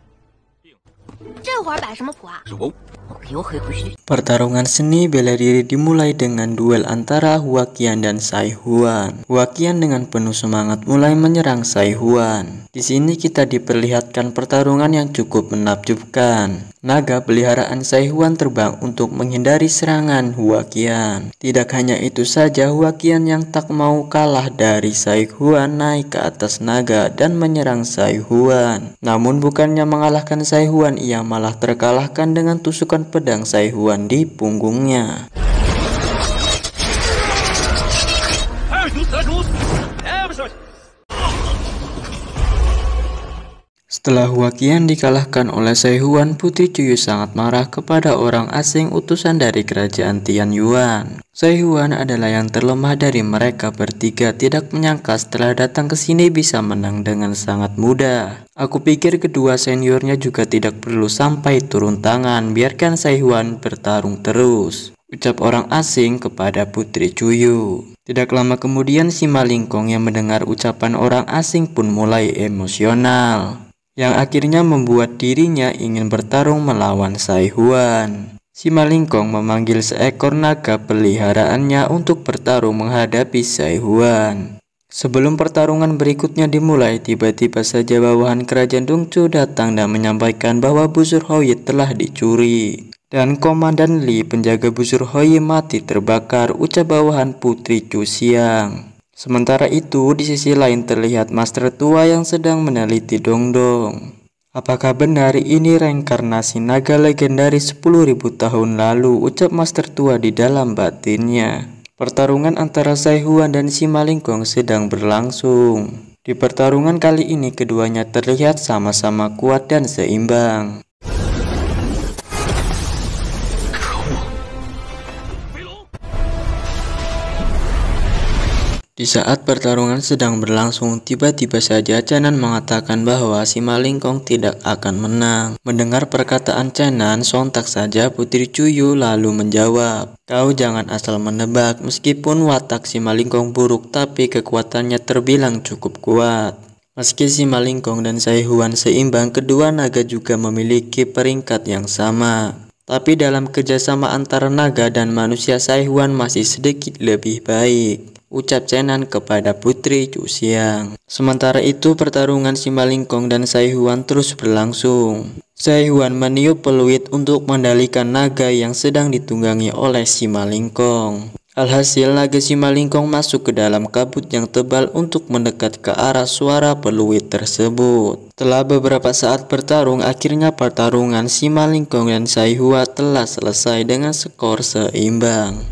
这会儿摆什么谱啊？我给我回去。 Pertarungan seni bela diri dimulai dengan duel antara Hua Qian dan Sai Huan. Hua Qian dengan penuh semangat mulai menyerang Sai Huan. Di sini kita diperlihatkan pertarungan yang cukup menakjubkan. Naga peliharaan Sai Huan terbang untuk menghindari serangan Hua Qian. Tidak hanya itu saja, Hua Qian yang tak mau kalah dari Sai Huan naik ke atas naga dan menyerang Sai Huan. Namun bukannya mengalahkan Sai Huan, ia malah terkalahkan dengan tusukan pedang Sai Huan di punggungnya. Setelah Hua Qian dikalahkan oleh Sai Huan, Putri Chuyu sangat marah kepada orang asing utusan dari kerajaan Tianyuan. Sai Huan adalah yang terlemah dari mereka bertiga, tidak menyangka setelah datang ke sini bisa menang dengan sangat mudah. Aku pikir kedua seniornya juga tidak perlu sampai turun tangan, biarkan Sai Huan bertarung terus, ucap orang asing kepada Putri Chuyu. Tidak lama kemudian Sima Lingkong yang mendengar ucapan orang asing pun mulai emosional, yang akhirnya membuat dirinya ingin bertarung melawan Sai Huan. Sima Lingkong memanggil seekor naga peliharaannya untuk bertarung menghadapi Sai Huan. Sebelum pertarungan berikutnya dimulai, tiba-tiba saja bawahan kerajaan Dongchu datang dan menyampaikan bahwa busur Houyi telah dicuri. Dan Komandan Li, penjaga busur Houyi, mati terbakar, ucap bawahan Putri Chu Xiang. Sementara itu, di sisi lain terlihat master tua yang sedang meneliti Dongdong. Apakah benar ini reinkarnasi naga legendaris 10.000 tahun lalu, ucap master tua di dalam batinnya. Pertarungan antara Sai Huan dan Sima Lingkong sedang berlangsung. Di pertarungan kali ini keduanya terlihat sama-sama kuat dan seimbang. Di saat pertarungan sedang berlangsung, tiba-tiba saja Chenan mengatakan bahwa Sima Lingkong tidak akan menang. Mendengar perkataan Chenan, sontak saja Putri Chuyu lalu menjawab, "Kau jangan asal menebak, meskipun watak Sima Lingkong buruk tapi kekuatannya terbilang cukup kuat." Meski Sima Lingkong dan Sai Huan seimbang, kedua naga juga memiliki peringkat yang sama. Tapi dalam kerjasama antara naga dan manusia, Sai Huan masih sedikit lebih baik, ucap Chenan kepada Putri Chu Xiang. Sementara itu pertarungan Sima Lingkong dan Sai Huan terus berlangsung. Sai Huan meniup peluit untuk mengendalikan naga yang sedang ditunggangi oleh Sima Lingkong. Alhasil naga Sima Lingkong masuk ke dalam kabut yang tebal untuk mendekat ke arah suara peluit tersebut. Setelah beberapa saat bertarung, akhirnya pertarungan Sima Lingkong dan Sai Huan telah selesai dengan skor seimbang.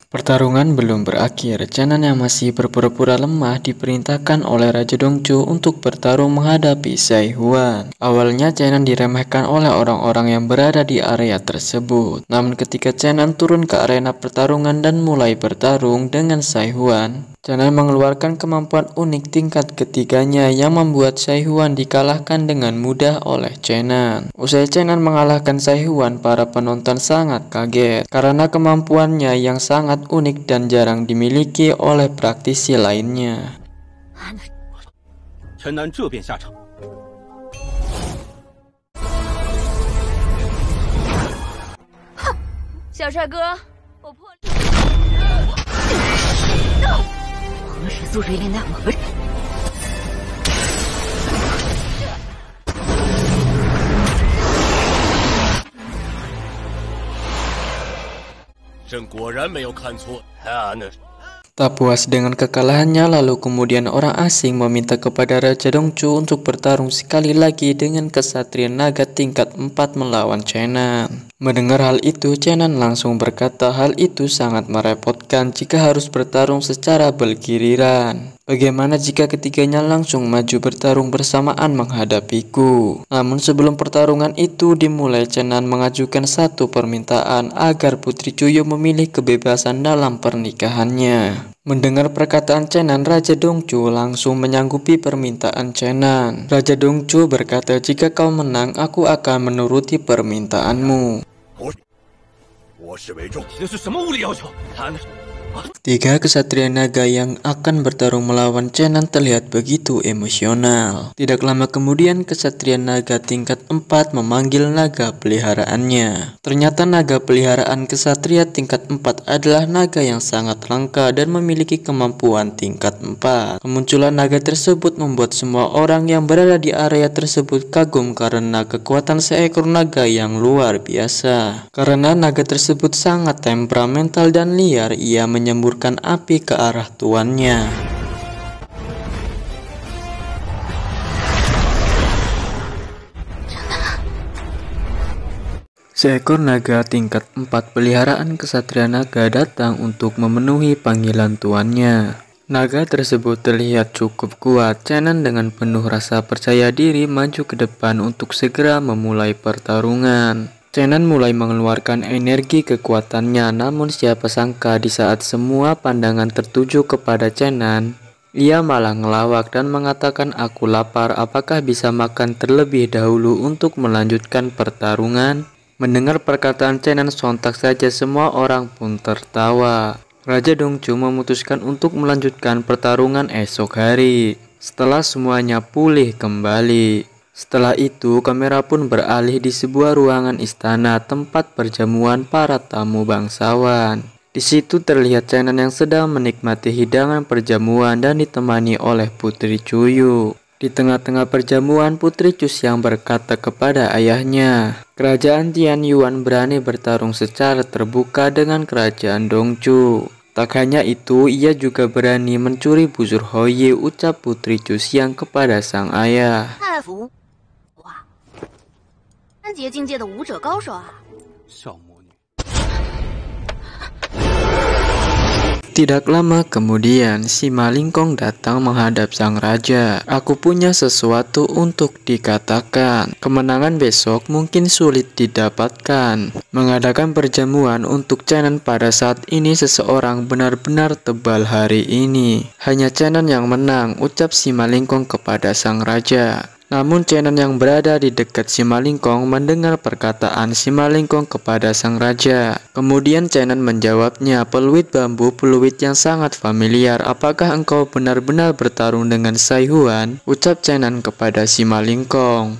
Pertarungan belum berakhir. Chenan yang masih berpura-pura lemah diperintahkan oleh Raja Dongchu untuk bertarung menghadapi Sai Huan. Awalnya Chenan diremehkan oleh orang-orang yang berada di area tersebut. Namun ketika Chenan turun ke arena pertarungan dan mulai bertarung dengan Sai Huan, Chenan mengeluarkan kemampuan unik tingkat ketiganya yang membuat Sai Huan dikalahkan dengan mudah oleh Chenan. Usai Chenan mengalahkan Sai Huan, para penonton sangat kaget karena kemampuannya yang sangat unik dan jarang dimiliki oleh praktisi lainnya. 陈南这便下场。哼，小帅哥，我破例。何时做水脸那么？朕果然没有看错啊，那。 Tak puas dengan kekalahannya, lalu kemudian orang asing meminta kepada Raja Dongchu untuk bertarung sekali lagi dengan kesatria naga tingkat 4 melawan Chenan. Mendengar hal itu, Chenan langsung berkata hal itu sangat merepotkan jika harus bertarung secara bergiliran. Bagaimana jika ketiganya langsung maju bertarung bersamaan menghadapiku? Namun sebelum pertarungan itu dimulai, Chenan mengajukan satu permintaan agar Putri Chuyu memilih kebebasan dalam pernikahannya. Mendengar perkataan Chenan, Raja Dongchu langsung menyanggupi permintaan Chenan. Raja Dongchu berkata, "Jika kau menang, aku akan menuruti permintaanmu." Tiga kesatria naga yang akan bertarung melawan Chenan terlihat begitu emosional. Tidak lama kemudian kesatria naga tingkat 4 memanggil naga peliharaannya. Ternyata naga peliharaan kesatria tingkat 4 adalah naga yang sangat langka dan memiliki kemampuan tingkat 4. Kemunculan naga tersebut membuat semua orang yang berada di area tersebut kagum karena kekuatan seekor naga yang luar biasa. Karena naga tersebut sangat temperamental dan liar, ia menyemburkan api ke arah tuannya. Seekor naga tingkat 4 peliharaan kesatria naga datang untuk memenuhi panggilan tuannya. Naga tersebut terlihat cukup kuat. Chenan dengan penuh rasa percaya diri maju ke depan untuk segera memulai pertarungan. Chenan mulai mengeluarkan energi kekuatannya, namun siapa sangka di saat semua pandangan tertuju kepada Chenan, ia malah ngelawak dan mengatakan, "Aku lapar, apakah bisa makan terlebih dahulu untuk melanjutkan pertarungan?" Mendengar perkataan Chenan, sontak saja semua orang pun tertawa. Raja Dongchu memutuskan untuk melanjutkan pertarungan esok hari, setelah semuanya pulih kembali. Setelah itu, kamera pun beralih di sebuah ruangan istana tempat perjamuan para tamu bangsawan. Di situ terlihat Chenan yang sedang menikmati hidangan perjamuan dan ditemani oleh Putri Cuyu. Di tengah-tengah perjamuan, Putri Cusyang berkata kepada ayahnya, kerajaan Tian Yuan berani bertarung secara terbuka dengan kerajaan Dongchu. Tak hanya itu, ia juga berani mencuri busur Hoye, ucap Putri Cusyang kepada sang ayah. Tidak lama kemudian, si Malingkong datang menghadap sang raja. Aku punya sesuatu untuk dikatakan. Kemenangan besok mungkin sulit didapatkan. Mengadakan perjamuan untuk Chenan pada saat ini seseorang benar-benar tebal hari ini. Hanya Chenan yang menang, ucap si Malingkong kepada sang raja. Namun Chenan yang berada di dekat si Malingkong mendengar perkataan si Malingkong kepada sang raja. Kemudian Chenan menjawabnya, peluit bambu, peluit yang sangat familiar. Apakah engkau benar-benar bertarung dengan Sai Huan? Ucap Chenan kepada si Malingkong.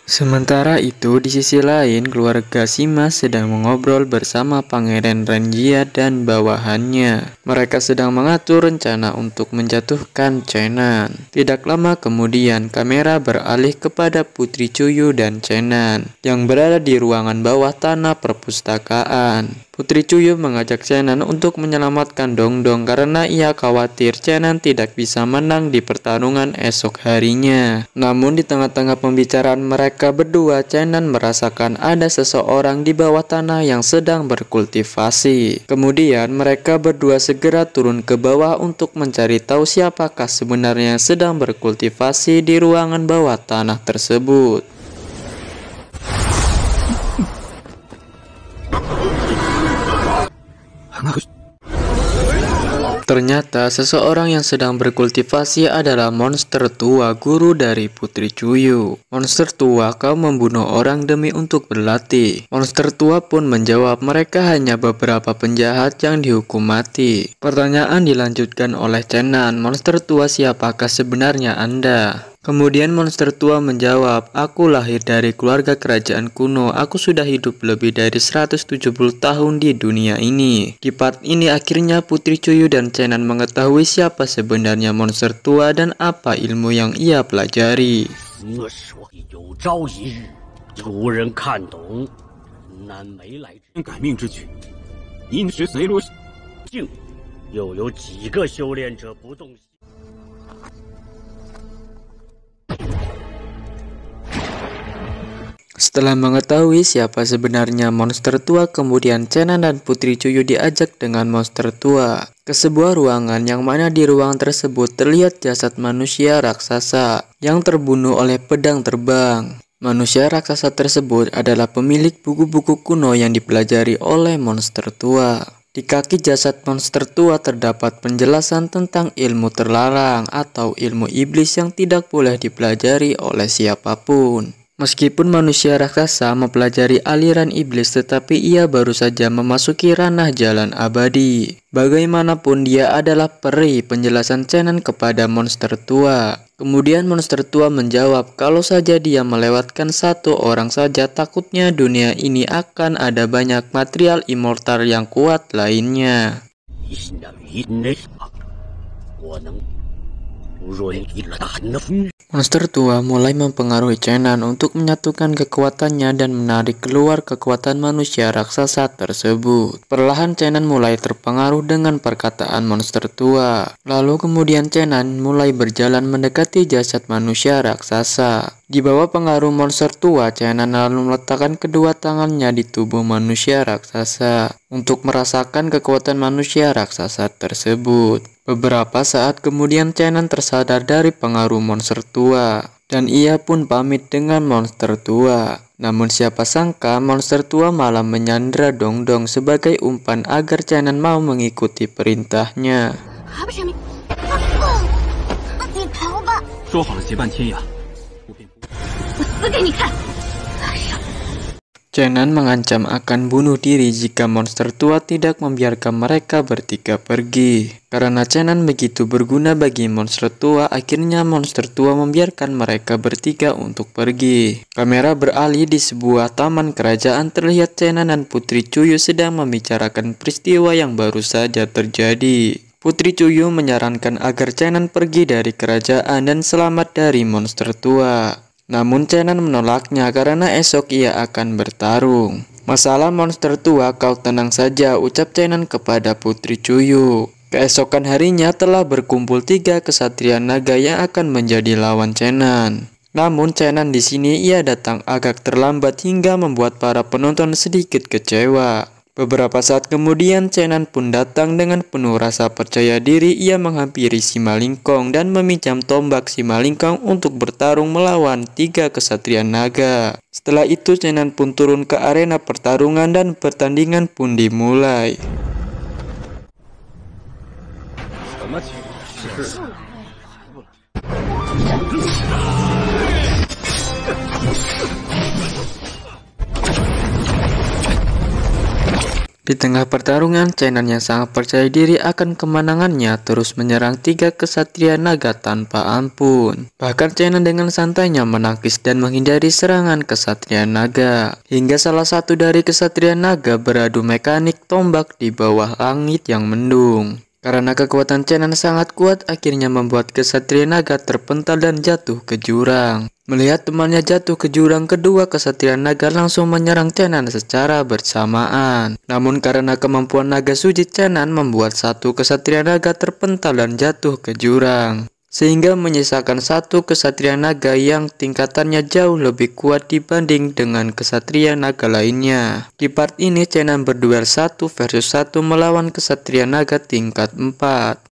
Sementara itu, di sisi lain, keluarga Sima sedang mengobrol bersama Pangeran Renjia dan bawahannya. Mereka sedang mengatur rencana untuk menjatuhkan Chenan. Tidak lama kemudian, kamera beralih kepada Putri Cuyu dan Chenan yang berada di ruangan bawah tanah perpustakaan. Putri Cuyu mengajak Chenan untuk menyelamatkan Dongdong karena ia khawatir Chenan tidak bisa menang di pertarungan esok harinya. Namun di tengah-tengah pembicaraan mereka berdua, Chenan merasakan ada seseorang di bawah tanah yang sedang berkultivasi. Kemudian mereka berdua segera turun ke bawah untuk mencari tahu siapakah sebenarnya yang sedang berkultivasi di ruangan bawah tanah tersebut. Ternyata seseorang yang sedang berkultivasi adalah monster tua, guru dari Putri Cuyu. Monster tua, kau membunuh orang demi untuk berlatih. Monster tua pun menjawab, mereka hanya beberapa penjahat yang dihukum mati. Pertanyaan dilanjutkan oleh Chenan, monster tua, siapakah sebenarnya Anda? Kemudian monster tua menjawab, aku lahir dari keluarga kerajaan kuno. Aku sudah hidup lebih dari 170 tahun di dunia ini. Di part ini akhirnya Putri Cuyu dan Chenan mengetahui siapa sebenarnya monster tua dan apa ilmu yang ia pelajari. Setelah mengetahui siapa sebenarnya monster tua, kemudian Chenan dan Putri Cuyu diajak dengan monster tua ke sebuah ruangan yang mana di ruangan tersebut terlihat jasad manusia raksasa yang terbunuh oleh pedang terbang. Manusia raksasa tersebut adalah pemilik buku-buku kuno yang dipelajari oleh monster tua. Di kaki jasad monster tua terdapat penjelasan tentang ilmu terlarang atau ilmu iblis yang tidak boleh dipelajari oleh siapapun. Meskipun manusia raksasa mempelajari aliran iblis, tetapi ia baru saja memasuki ranah jalan abadi. Bagaimanapun dia adalah peri, penjelasan Chenan kepada monster tua. Kemudian monster tua menjawab, kalau saja dia melewatkan satu orang saja, takutnya dunia ini akan ada banyak material immortal yang kuat lainnya. Monster tua mulai mempengaruhi Chenan untuk menyatukan kekuatannya dan menarik keluar kekuatan manusia raksasa tersebut. Perlahan Chenan mulai terpengaruh dengan perkataan monster tua. Lalu kemudian Chenan mulai berjalan mendekati jasad manusia raksasa. Di bawah pengaruh monster tua, Chenan lalu meletakkan kedua tangannya di tubuh manusia raksasa untuk merasakan kekuatan manusia raksasa tersebut. Beberapa saat kemudian Chenan tersadar dari pengaruh monster tua dan ia pun pamit dengan monster tua. Namun siapa sangka monster tua malah menyandra Dongdong sebagai umpan agar Chenan mau mengikuti perintahnya. Chenan mengancam akan bunuh diri jika monster tua tidak membiarkan mereka bertiga pergi. Karena Chenan begitu berguna bagi monster tua, akhirnya monster tua membiarkan mereka bertiga untuk pergi. Kamera beralih di sebuah taman kerajaan. Terlihat Chenan dan Putri Chuyu sedang membicarakan peristiwa yang baru saja terjadi. Putri Chuyu menyarankan agar Chenan pergi dari kerajaan dan selamat dari monster tua. Namun Chenan menolaknya karena esok ia akan bertarung. Masalah monster tua, kau tenang saja, ucap Chenan kepada Putri Chuyu. Keesokan harinya telah berkumpul 3 kesatria naga yang akan menjadi lawan Chenan. Namun Chenan di sini ia datang agak terlambat hingga membuat para penonton sedikit kecewa. Beberapa saat kemudian Chenan pun datang dengan penuh rasa percaya diri. Ia menghampiri si Malingkong dan meminjam tombak si Malingkong untuk bertarung melawan 3 kesatria naga. Setelah itu Chenan pun turun ke arena pertarungan dan pertandingan pun dimulai. Di tengah pertarungan, Chenan yang sangat percaya diri akan kemenangannya terus menyerang 3 kesatria naga tanpa ampun. Bahkan Chenan dengan santainya menangkis dan menghindari serangan kesatria naga. Hingga salah satu dari kesatria naga beradu mekanik tombak di bawah langit yang mendung. Karena kekuatan Chenan sangat kuat, akhirnya membuat kesatria naga terpental dan jatuh ke jurang. Melihat temannya jatuh ke jurang, kedua kesatria naga langsung menyerang Chenan secara bersamaan. Namun karena kemampuan naga suci Chenan membuat satu kesatria naga terpental dan jatuh ke jurang. Sehingga menyisakan satu kesatria naga yang tingkatannya jauh lebih kuat dibanding dengan kesatria naga lainnya. Di part ini Chenan berduel 1 versus 1 melawan kesatria naga tingkat 4.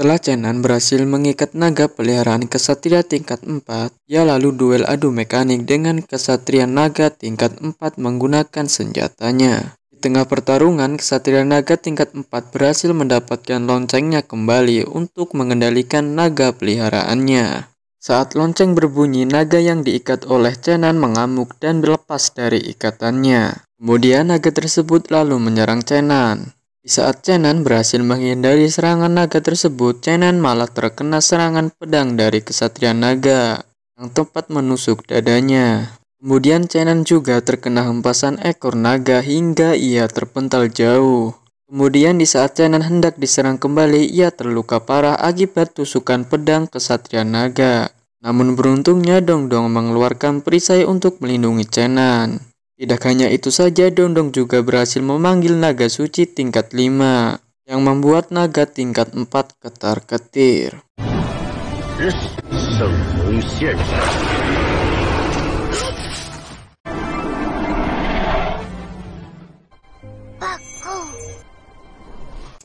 Setelah Chenan berhasil mengikat naga peliharaan kesatria tingkat 4, ia lalu duel adu mekanik dengan kesatria naga tingkat 4 menggunakan senjatanya. Di tengah pertarungan, kesatria naga tingkat 4 berhasil mendapatkan loncengnya kembali untuk mengendalikan naga peliharaannya. Saat lonceng berbunyi, naga yang diikat oleh Chenan mengamuk dan berlepas dari ikatannya. Kemudian naga tersebut lalu menyerang Chenan. Di saat Chenan berhasil menghindari serangan naga tersebut, Chenan malah terkena serangan pedang dari kesatria naga yang tepat menusuk dadanya. Kemudian Chenan juga terkena hempasan ekor naga hingga ia terpental jauh. Kemudian di saat Chenan hendak diserang kembali, ia terluka parah akibat tusukan pedang kesatria naga. Namun beruntungnya Dongdong mengeluarkan perisai untuk melindungi Chenan. Tidak hanya itu saja, Dongdong juga berhasil memanggil naga suci tingkat 5 yang membuat naga tingkat 4 ketar-ketir.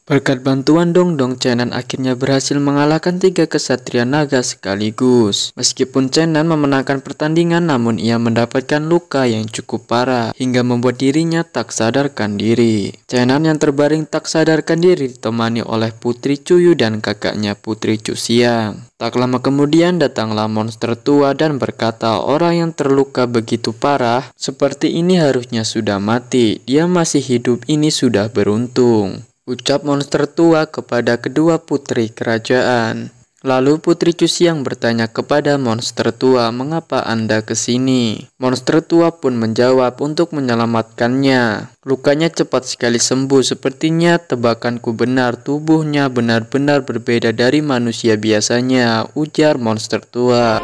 Berkat bantuan Dongdong, Chenan akhirnya berhasil mengalahkan 3 kesatria naga sekaligus. Meskipun Chenan memenangkan pertandingan, namun ia mendapatkan luka yang cukup parah hingga membuat dirinya tak sadarkan diri. Chenan yang terbaring tak sadarkan diri ditemani oleh Putri Chuyu dan kakaknya Putri Chuxiang. Tak lama kemudian datanglah monster tua dan berkata, orang yang terluka begitu parah seperti ini harusnya sudah mati. Dia masih hidup, ini sudah beruntung, ucap monster tua kepada kedua putri kerajaan. Lalu Putri Chuxiang bertanya kepada monster tua, mengapa Anda kesini? Monster tua pun menjawab untuk menyelamatkannya. Lukanya cepat sekali sembuh, sepertinya tebakanku benar, tubuhnya benar-benar berbeda dari manusia biasanya, ujar monster tua.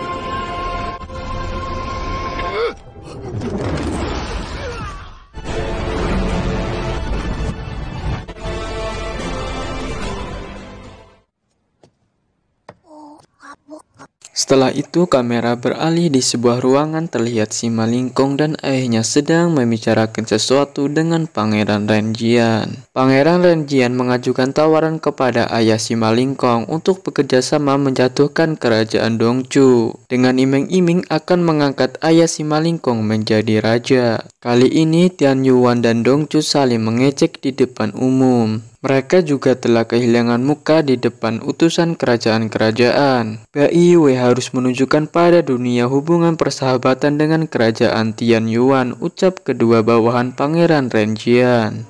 Setelah itu kamera beralih di sebuah ruangan, terlihat si Malingkong dan ayahnya sedang membicarakan sesuatu dengan Pangeran Renjian. Pangeran Renjian mengajukan tawaran kepada ayah si Malingkong untuk bekerja sama menjatuhkan kerajaan Dongchu dengan iming-iming akan mengangkat ayah si Malingkong menjadi raja. Kali ini Tian Yuan dan Dongchu saling mengejek di depan umum. Mereka juga telah kehilangan muka di depan utusan kerajaan-kerajaan. Bai Wei harus menunjukkan pada dunia hubungan persahabatan dengan kerajaan Tian Yuan, ucap kedua bawahan Pangeran Renjian.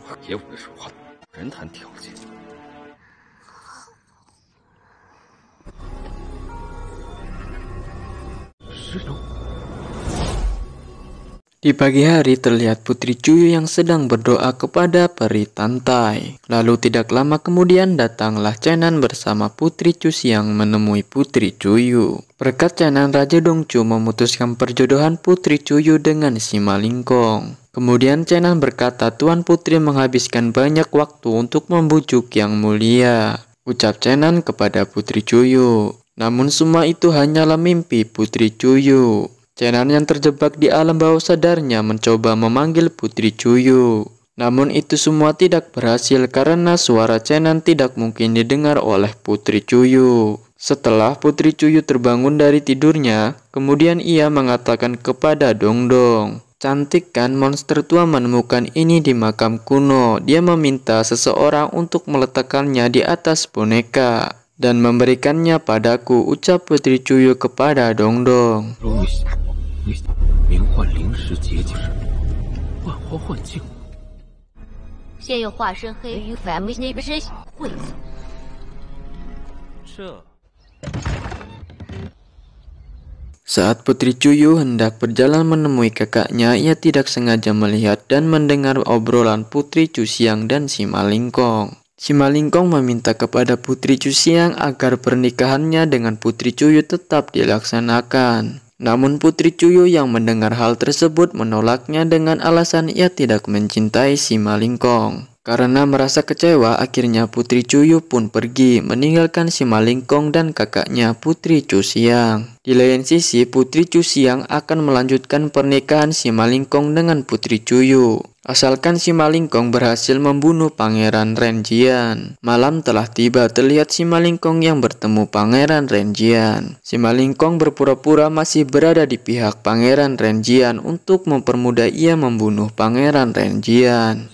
Di pagi hari terlihat Putri Cuyu yang sedang berdoa kepada peri Tantai. Lalu tidak lama kemudian datanglah Chenan bersama Putri Cusiang menemui Putri Cuyu. Berkat Chenan, Raja Dongchu memutuskan perjodohan Putri Cuyu dengan si Malingkong. Kemudian Chenan berkata Tuan Putri menghabiskan banyak waktu untuk membujuk Yang Mulia, ucap Chenan kepada Putri Cuyu. Namun semua itu hanyalah mimpi Putri Cuyu. Chenan yang terjebak di alam bawah sadarnya mencoba memanggil Putri Cuyu. Namun itu semua tidak berhasil karena suara Chenan tidak mungkin didengar oleh Putri Cuyu. Setelah Putri Cuyu terbangun dari tidurnya, kemudian ia mengatakan kepada Dongdong, "Cantik kan monster tua menemukan ini di makam kuno. Dia meminta seseorang untuk meletakkannya di atas boneka dan memberikannya padaku," ucap Putri Cuyu kepada Dongdong. Saat Putri Cuyu hendak berjalan menemui kakaknya, ia tidak sengaja melihat dan mendengar obrolan Putri Cusiang dan si Malingkong. Si Malingkong meminta kepada Putri Cusiang agar pernikahannya dengan Putri Cuyu tetap dilaksanakan. Namun Putri Cuyu yang mendengar hal tersebut menolaknya dengan alasan ia tidak mencintai si Malingkong. Karena merasa kecewa, akhirnya Putri Cuyu pun pergi, meninggalkan si Malingkong dan kakaknya Putri Cusiang. Di lain sisi, Putri Cusiang akan melanjutkan pernikahan si Malingkong dengan Putri Cuyu, asalkan si Malingkong berhasil membunuh Pangeran Renjian. Malam telah tiba, terlihat si Malingkong yang bertemu Pangeran Renjian. Si Malingkong berpura-pura masih berada di pihak Pangeran Renjian untuk mempermudah ia membunuh Pangeran Renjian.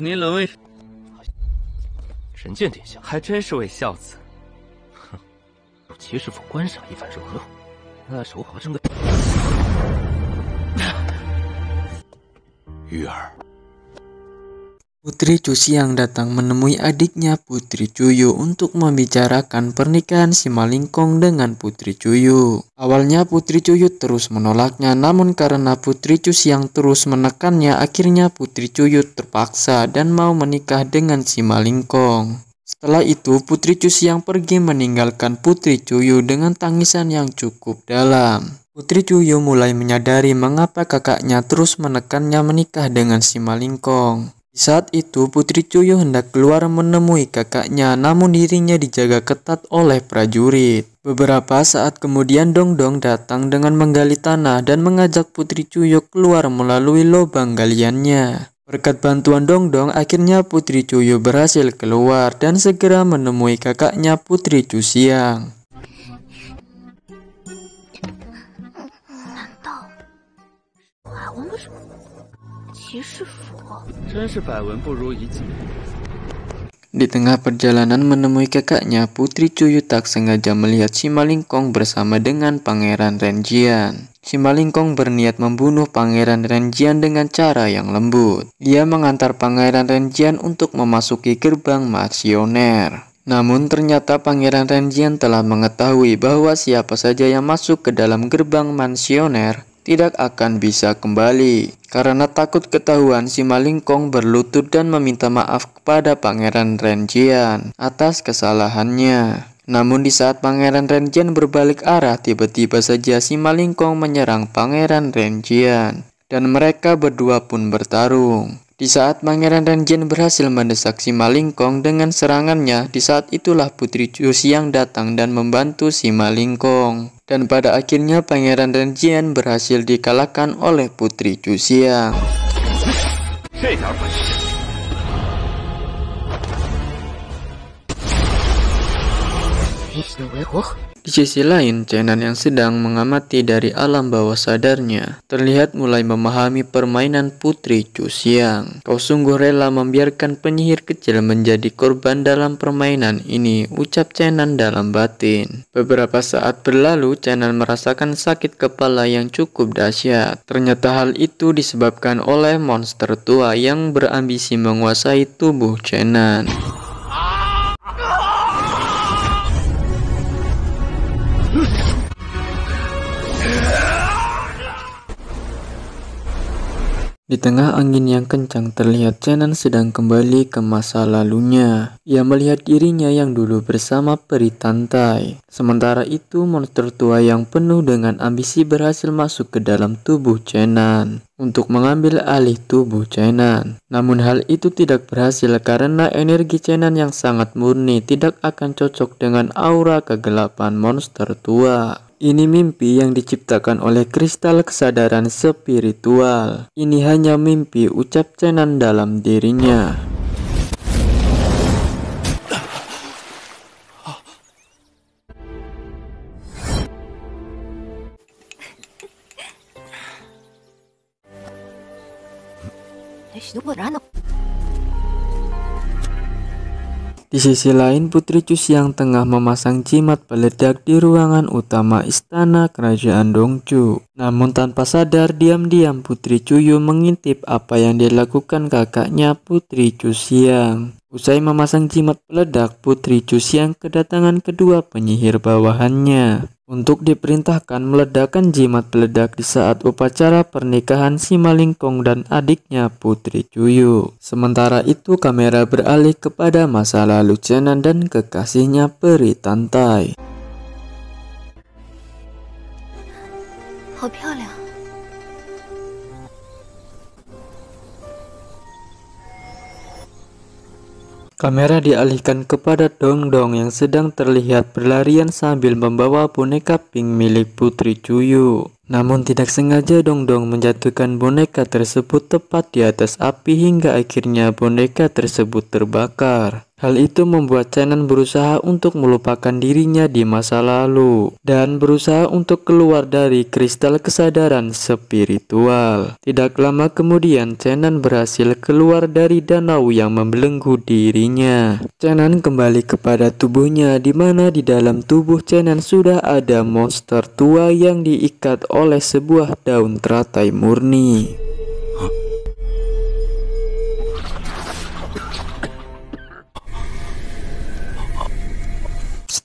Putri Cusiang datang menemui adiknya Putri Cuyu untuk membicarakan pernikahan si Malingkong dengan Putri Cuyu. Awalnya Putri Cuyu terus menolaknya, namun karena Putri Cusiang terus menekannya, akhirnya Putri Cuyu terpaksa dan mau menikah dengan si Malingkong. Setelah itu Putri Cusiang pergi meninggalkan Putri Cuyu dengan tangisan yang cukup dalam. Putri Cuyu mulai menyadari mengapa kakaknya terus menekannya menikah dengan si Malingkong. Saat itu Putri Cuyu hendak keluar menemui kakaknya, namun dirinya dijaga ketat oleh prajurit. Beberapa saat kemudian Dongdong datang dengan menggali tanah dan mengajak Putri Cuyu keluar melalui lubang galiannya. Berkat bantuan Dongdong, akhirnya Putri Cuyu berhasil keluar dan segera menemui kakaknya Putri Cusiang. Di tengah perjalanan menemui kakaknya, Putri Cuyu tak sengaja melihat si Malingkong bersama dengan Pangeran Renjian. Si Malingkong berniat membunuh Pangeran Renjian dengan cara yang lembut. Dia mengantar Pangeran Renjian untuk memasuki gerbang mansioner. Namun ternyata Pangeran Renjian telah mengetahui bahwa siapa saja yang masuk ke dalam gerbang mansioner tidak akan bisa kembali. Karena takut ketahuan, si Malingkong berlutut dan meminta maaf kepada Pangeran Renjian atas kesalahannya. Namun di saat Pangeran Renjian berbalik arah, tiba-tiba saja si Malingkong menyerang Pangeran Renjian dan mereka berdua pun bertarung. Di saat Pangeran Renjian berhasil mendesak si Malingkong dengan serangannya, di saat itulah Putri Cusiang datang dan membantu si Malingkong. Dan pada akhirnya Pangeran Renjian berhasil dikalahkan oleh Putri Cusiang. Di sisi lain, Chenan yang sedang mengamati dari alam bawah sadarnya terlihat mulai memahami permainan Putri Cusiang. Kau sungguh rela membiarkan penyihir kecil menjadi korban dalam permainan ini, ucap Chenan dalam batin. Beberapa saat berlalu, Chenan merasakan sakit kepala yang cukup dahsyat. Ternyata hal itu disebabkan oleh monster tua yang berambisi menguasai tubuh Chenan. Di tengah angin yang kencang terlihat Chenan sedang kembali ke masa lalunya. Ia melihat dirinya yang dulu bersama peri Tantai. Sementara itu monster tua yang penuh dengan ambisi berhasil masuk ke dalam tubuh Chenan untuk mengambil alih tubuh Chenan. Namun hal itu tidak berhasil karena energi Chenan yang sangat murni tidak akan cocok dengan aura kegelapan monster tua. Ini mimpi yang diciptakan oleh kristal kesadaran spiritual. Ini hanya mimpi, ucap Chenan dalam dirinya. Di sisi lain, Putri Cusiang tengah memasang jimat peledak di ruangan utama istana kerajaan Dongchu. Namun tanpa sadar, diam-diam Putri Cuyu mengintip apa yang dilakukan kakaknya Putri Cusiang. Usai memasang jimat peledak, Putri Cusiang kedatangan kedua penyihir bawahannya untuk diperintahkan meledakkan jimat peledak di saat upacara pernikahan Simalingkong dan adiknya Putri Cuyu. Sementara itu kamera beralih kepada masa lalu Chenan dan kekasihnya peri Tantai. Kamera dialihkan kepada Dongdong yang sedang terlihat berlarian sambil membawa boneka pink milik Putri Cuyu. Namun tidak sengaja Dongdong menjatuhkan boneka tersebut tepat di atas api hingga akhirnya boneka tersebut terbakar. Hal itu membuat Chenan berusaha untuk melupakan dirinya di masa lalu dan berusaha untuk keluar dari kristal kesadaran spiritual. Tidak lama kemudian Chenan berhasil keluar dari danau yang membelenggu dirinya. Chenan kembali kepada tubuhnya, di mana di dalam tubuh Chenan sudah ada monster tua yang diikat oleh sebuah daun teratai murni.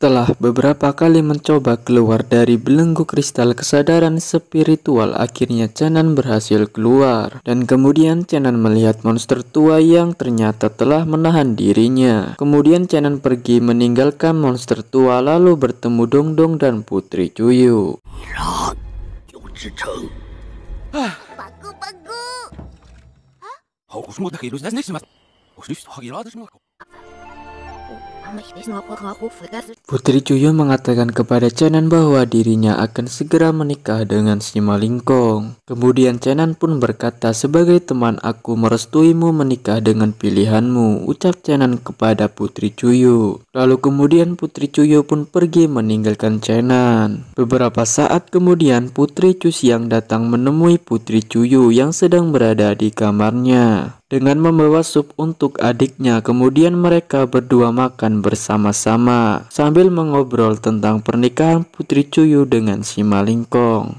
Setelah beberapa kali mencoba keluar dari belenggu kristal kesadaran spiritual, akhirnya Chenan berhasil keluar. Dan kemudian Chenan melihat monster tua yang ternyata telah menahan dirinya. Kemudian Chenan pergi meninggalkan monster tua lalu bertemu Dongdong dan Putri Cuyu. Putri Cuyu mengatakan kepada Chenan bahwa dirinya akan segera menikah dengan Simalingkong. Kemudian Chenan pun berkata, sebagai teman aku merestuimu menikah dengan pilihanmu, ucap Chenan kepada Putri Cuyu. Lalu kemudian Putri Cuyu pun pergi meninggalkan Chenan. Beberapa saat kemudian Putri Cusiang datang menemui Putri Cuyu yang sedang berada di kamarnya dengan membawa sup untuk adiknya. Kemudian mereka berdua makan bersama-sama sambil mengobrol tentang pernikahan Putri Cuyu dengan Simalingkong.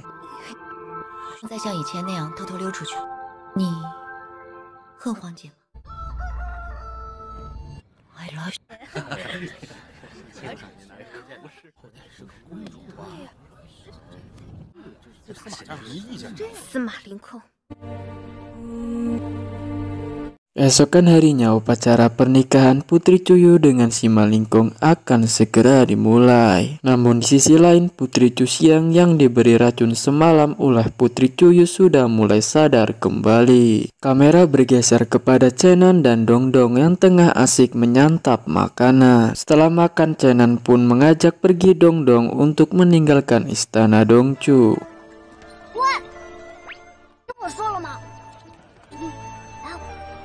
Esokan harinya upacara pernikahan Putri Cuyu dengan si Malingkong akan segera dimulai. Namun di sisi lain Putri Cusiang yang diberi racun semalam oleh Putri Cuyu sudah mulai sadar kembali. Kamera bergeser kepada Chenan dan Dongdong yang tengah asik menyantap makanan. Setelah makan, Chenan pun mengajak pergi Dongdong untuk meninggalkan istana Dongcu.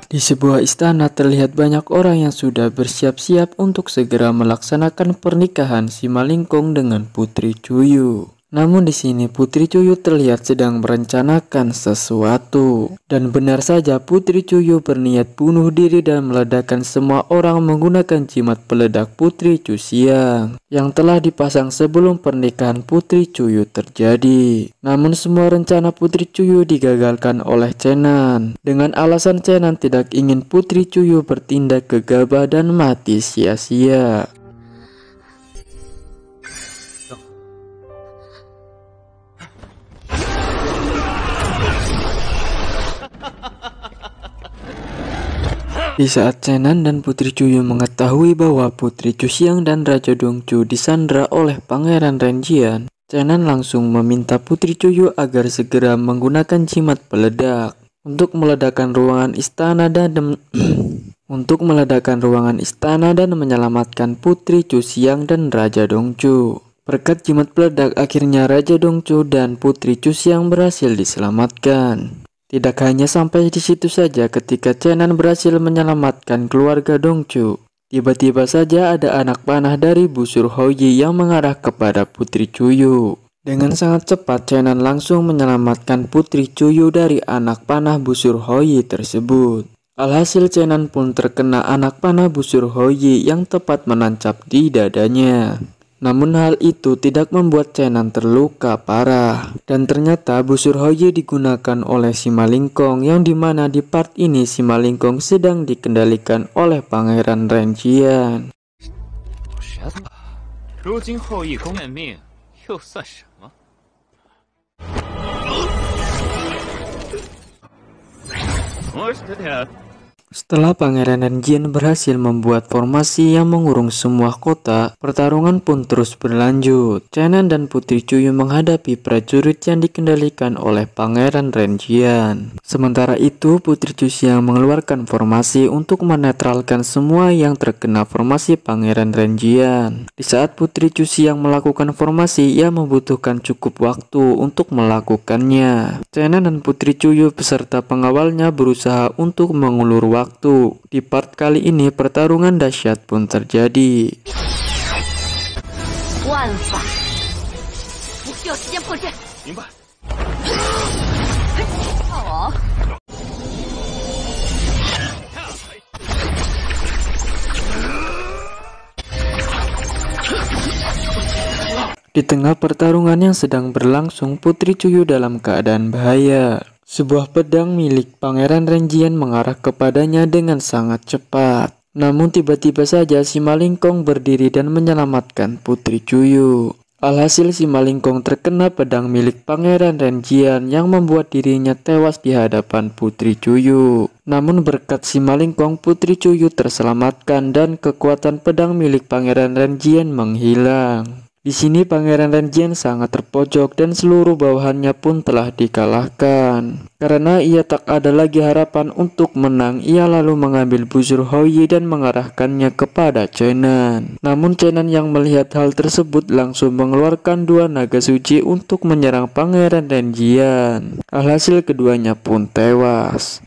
Di sebuah istana terlihat banyak orang yang sudah bersiap-siap untuk segera melaksanakan pernikahan si Malingkong dengan Putri Cuyu. Namun di sini Putri Cuyu terlihat sedang merencanakan sesuatu. Dan benar saja Putri Cuyu berniat bunuh diri dan meledakkan semua orang menggunakan jimat peledak Putri Cusiang yang telah dipasang sebelum pernikahan Putri Cuyu terjadi. Namun semua rencana Putri Cuyu digagalkan oleh Chenan dengan alasan Chenan tidak ingin Putri Cuyu bertindak gegabah dan mati sia-sia. Di saat Chenan dan Putri Cuyu mengetahui bahwa Putri Cusiang dan Raja Dongcu disandra oleh Pangeran Renjian, Chenan langsung meminta Putri Cuyu agar segera menggunakan jimat peledak untuk meledakkan ruangan istana dan menyelamatkan Putri Cusiang dan Raja Dongcu. Berkat jimat peledak, akhirnya Raja Dongcu dan Putri Cusiang berhasil diselamatkan. Tidak hanya sampai di situ saja, ketika Chenan berhasil menyelamatkan keluarga Dongcu, tiba-tiba saja ada anak panah dari busur Houyi yang mengarah kepada Putri Cuyu. Dengan sangat cepat Chenan langsung menyelamatkan Putri Cuyu dari anak panah busur Houyi tersebut. Alhasil Chenan pun terkena anak panah busur Houyi yang tepat menancap di dadanya. Namun hal itu tidak membuat Chenan terluka parah. Dan ternyata busur Houyi digunakan oleh si Malingkong, yang dimana di part ini si Malingkong sedang dikendalikan oleh Pangeran Renjian. Setelah Pangeran Renjian berhasil membuat formasi yang mengurung semua kota, pertarungan pun terus berlanjut. Chenan dan Putri Cuyu menghadapi prajurit yang dikendalikan oleh Pangeran Renjian. Sementara itu, Putri Cusiang mengeluarkan formasi untuk menetralkan semua yang terkena formasi Pangeran Renjian. Di saat Putri Cusiang melakukan formasi, ia membutuhkan cukup waktu untuk melakukannya. Chenan dan Putri Cuyu beserta pengawalnya berusaha untuk mengulur waktu. Di part kali ini pertarungan dahsyat pun terjadi. Di tengah pertarungan yang sedang berlangsung, Putri Cuyu dalam keadaan bahaya. Sebuah pedang milik Pangeran Renjian mengarah kepadanya dengan sangat cepat. Namun tiba-tiba saja si Malingkong berdiri dan menyelamatkan Putri Cuyu. Alhasil si Malingkong terkena pedang milik Pangeran Renjian yang membuat dirinya tewas di hadapan Putri Cuyu. Namun berkat si Malingkong, Putri Cuyu terselamatkan dan kekuatan pedang milik Pangeran Renjian menghilang. Di sini Pangeran Renjian sangat terpojok dan seluruh bawahannya pun telah dikalahkan. Karena ia tak ada lagi harapan untuk menang, ia lalu mengambil busur Houyi dan mengarahkannya kepada Chenan. Namun Chenan yang melihat hal tersebut langsung mengeluarkan 2 naga suci untuk menyerang Pangeran Renjian. Alhasil keduanya pun tewas.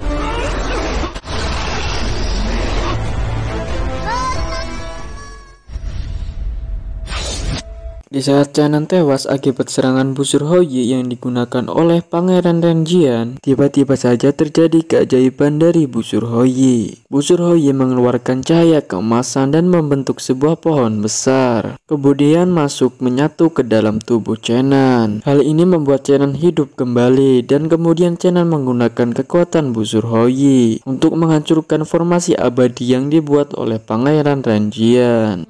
Di saat Chenan tewas akibat serangan busur Houyi yang digunakan oleh Pangeran Renjian, tiba-tiba saja terjadi keajaiban dari busur Houyi. Busur Houyi mengeluarkan cahaya keemasan dan membentuk sebuah pohon besar. Kemudian masuk menyatu ke dalam tubuh Chenan. Hal ini membuat Chenan hidup kembali dan kemudian Chenan menggunakan kekuatan busur Houyi untuk menghancurkan formasi abadi yang dibuat oleh Pangeran Renjian.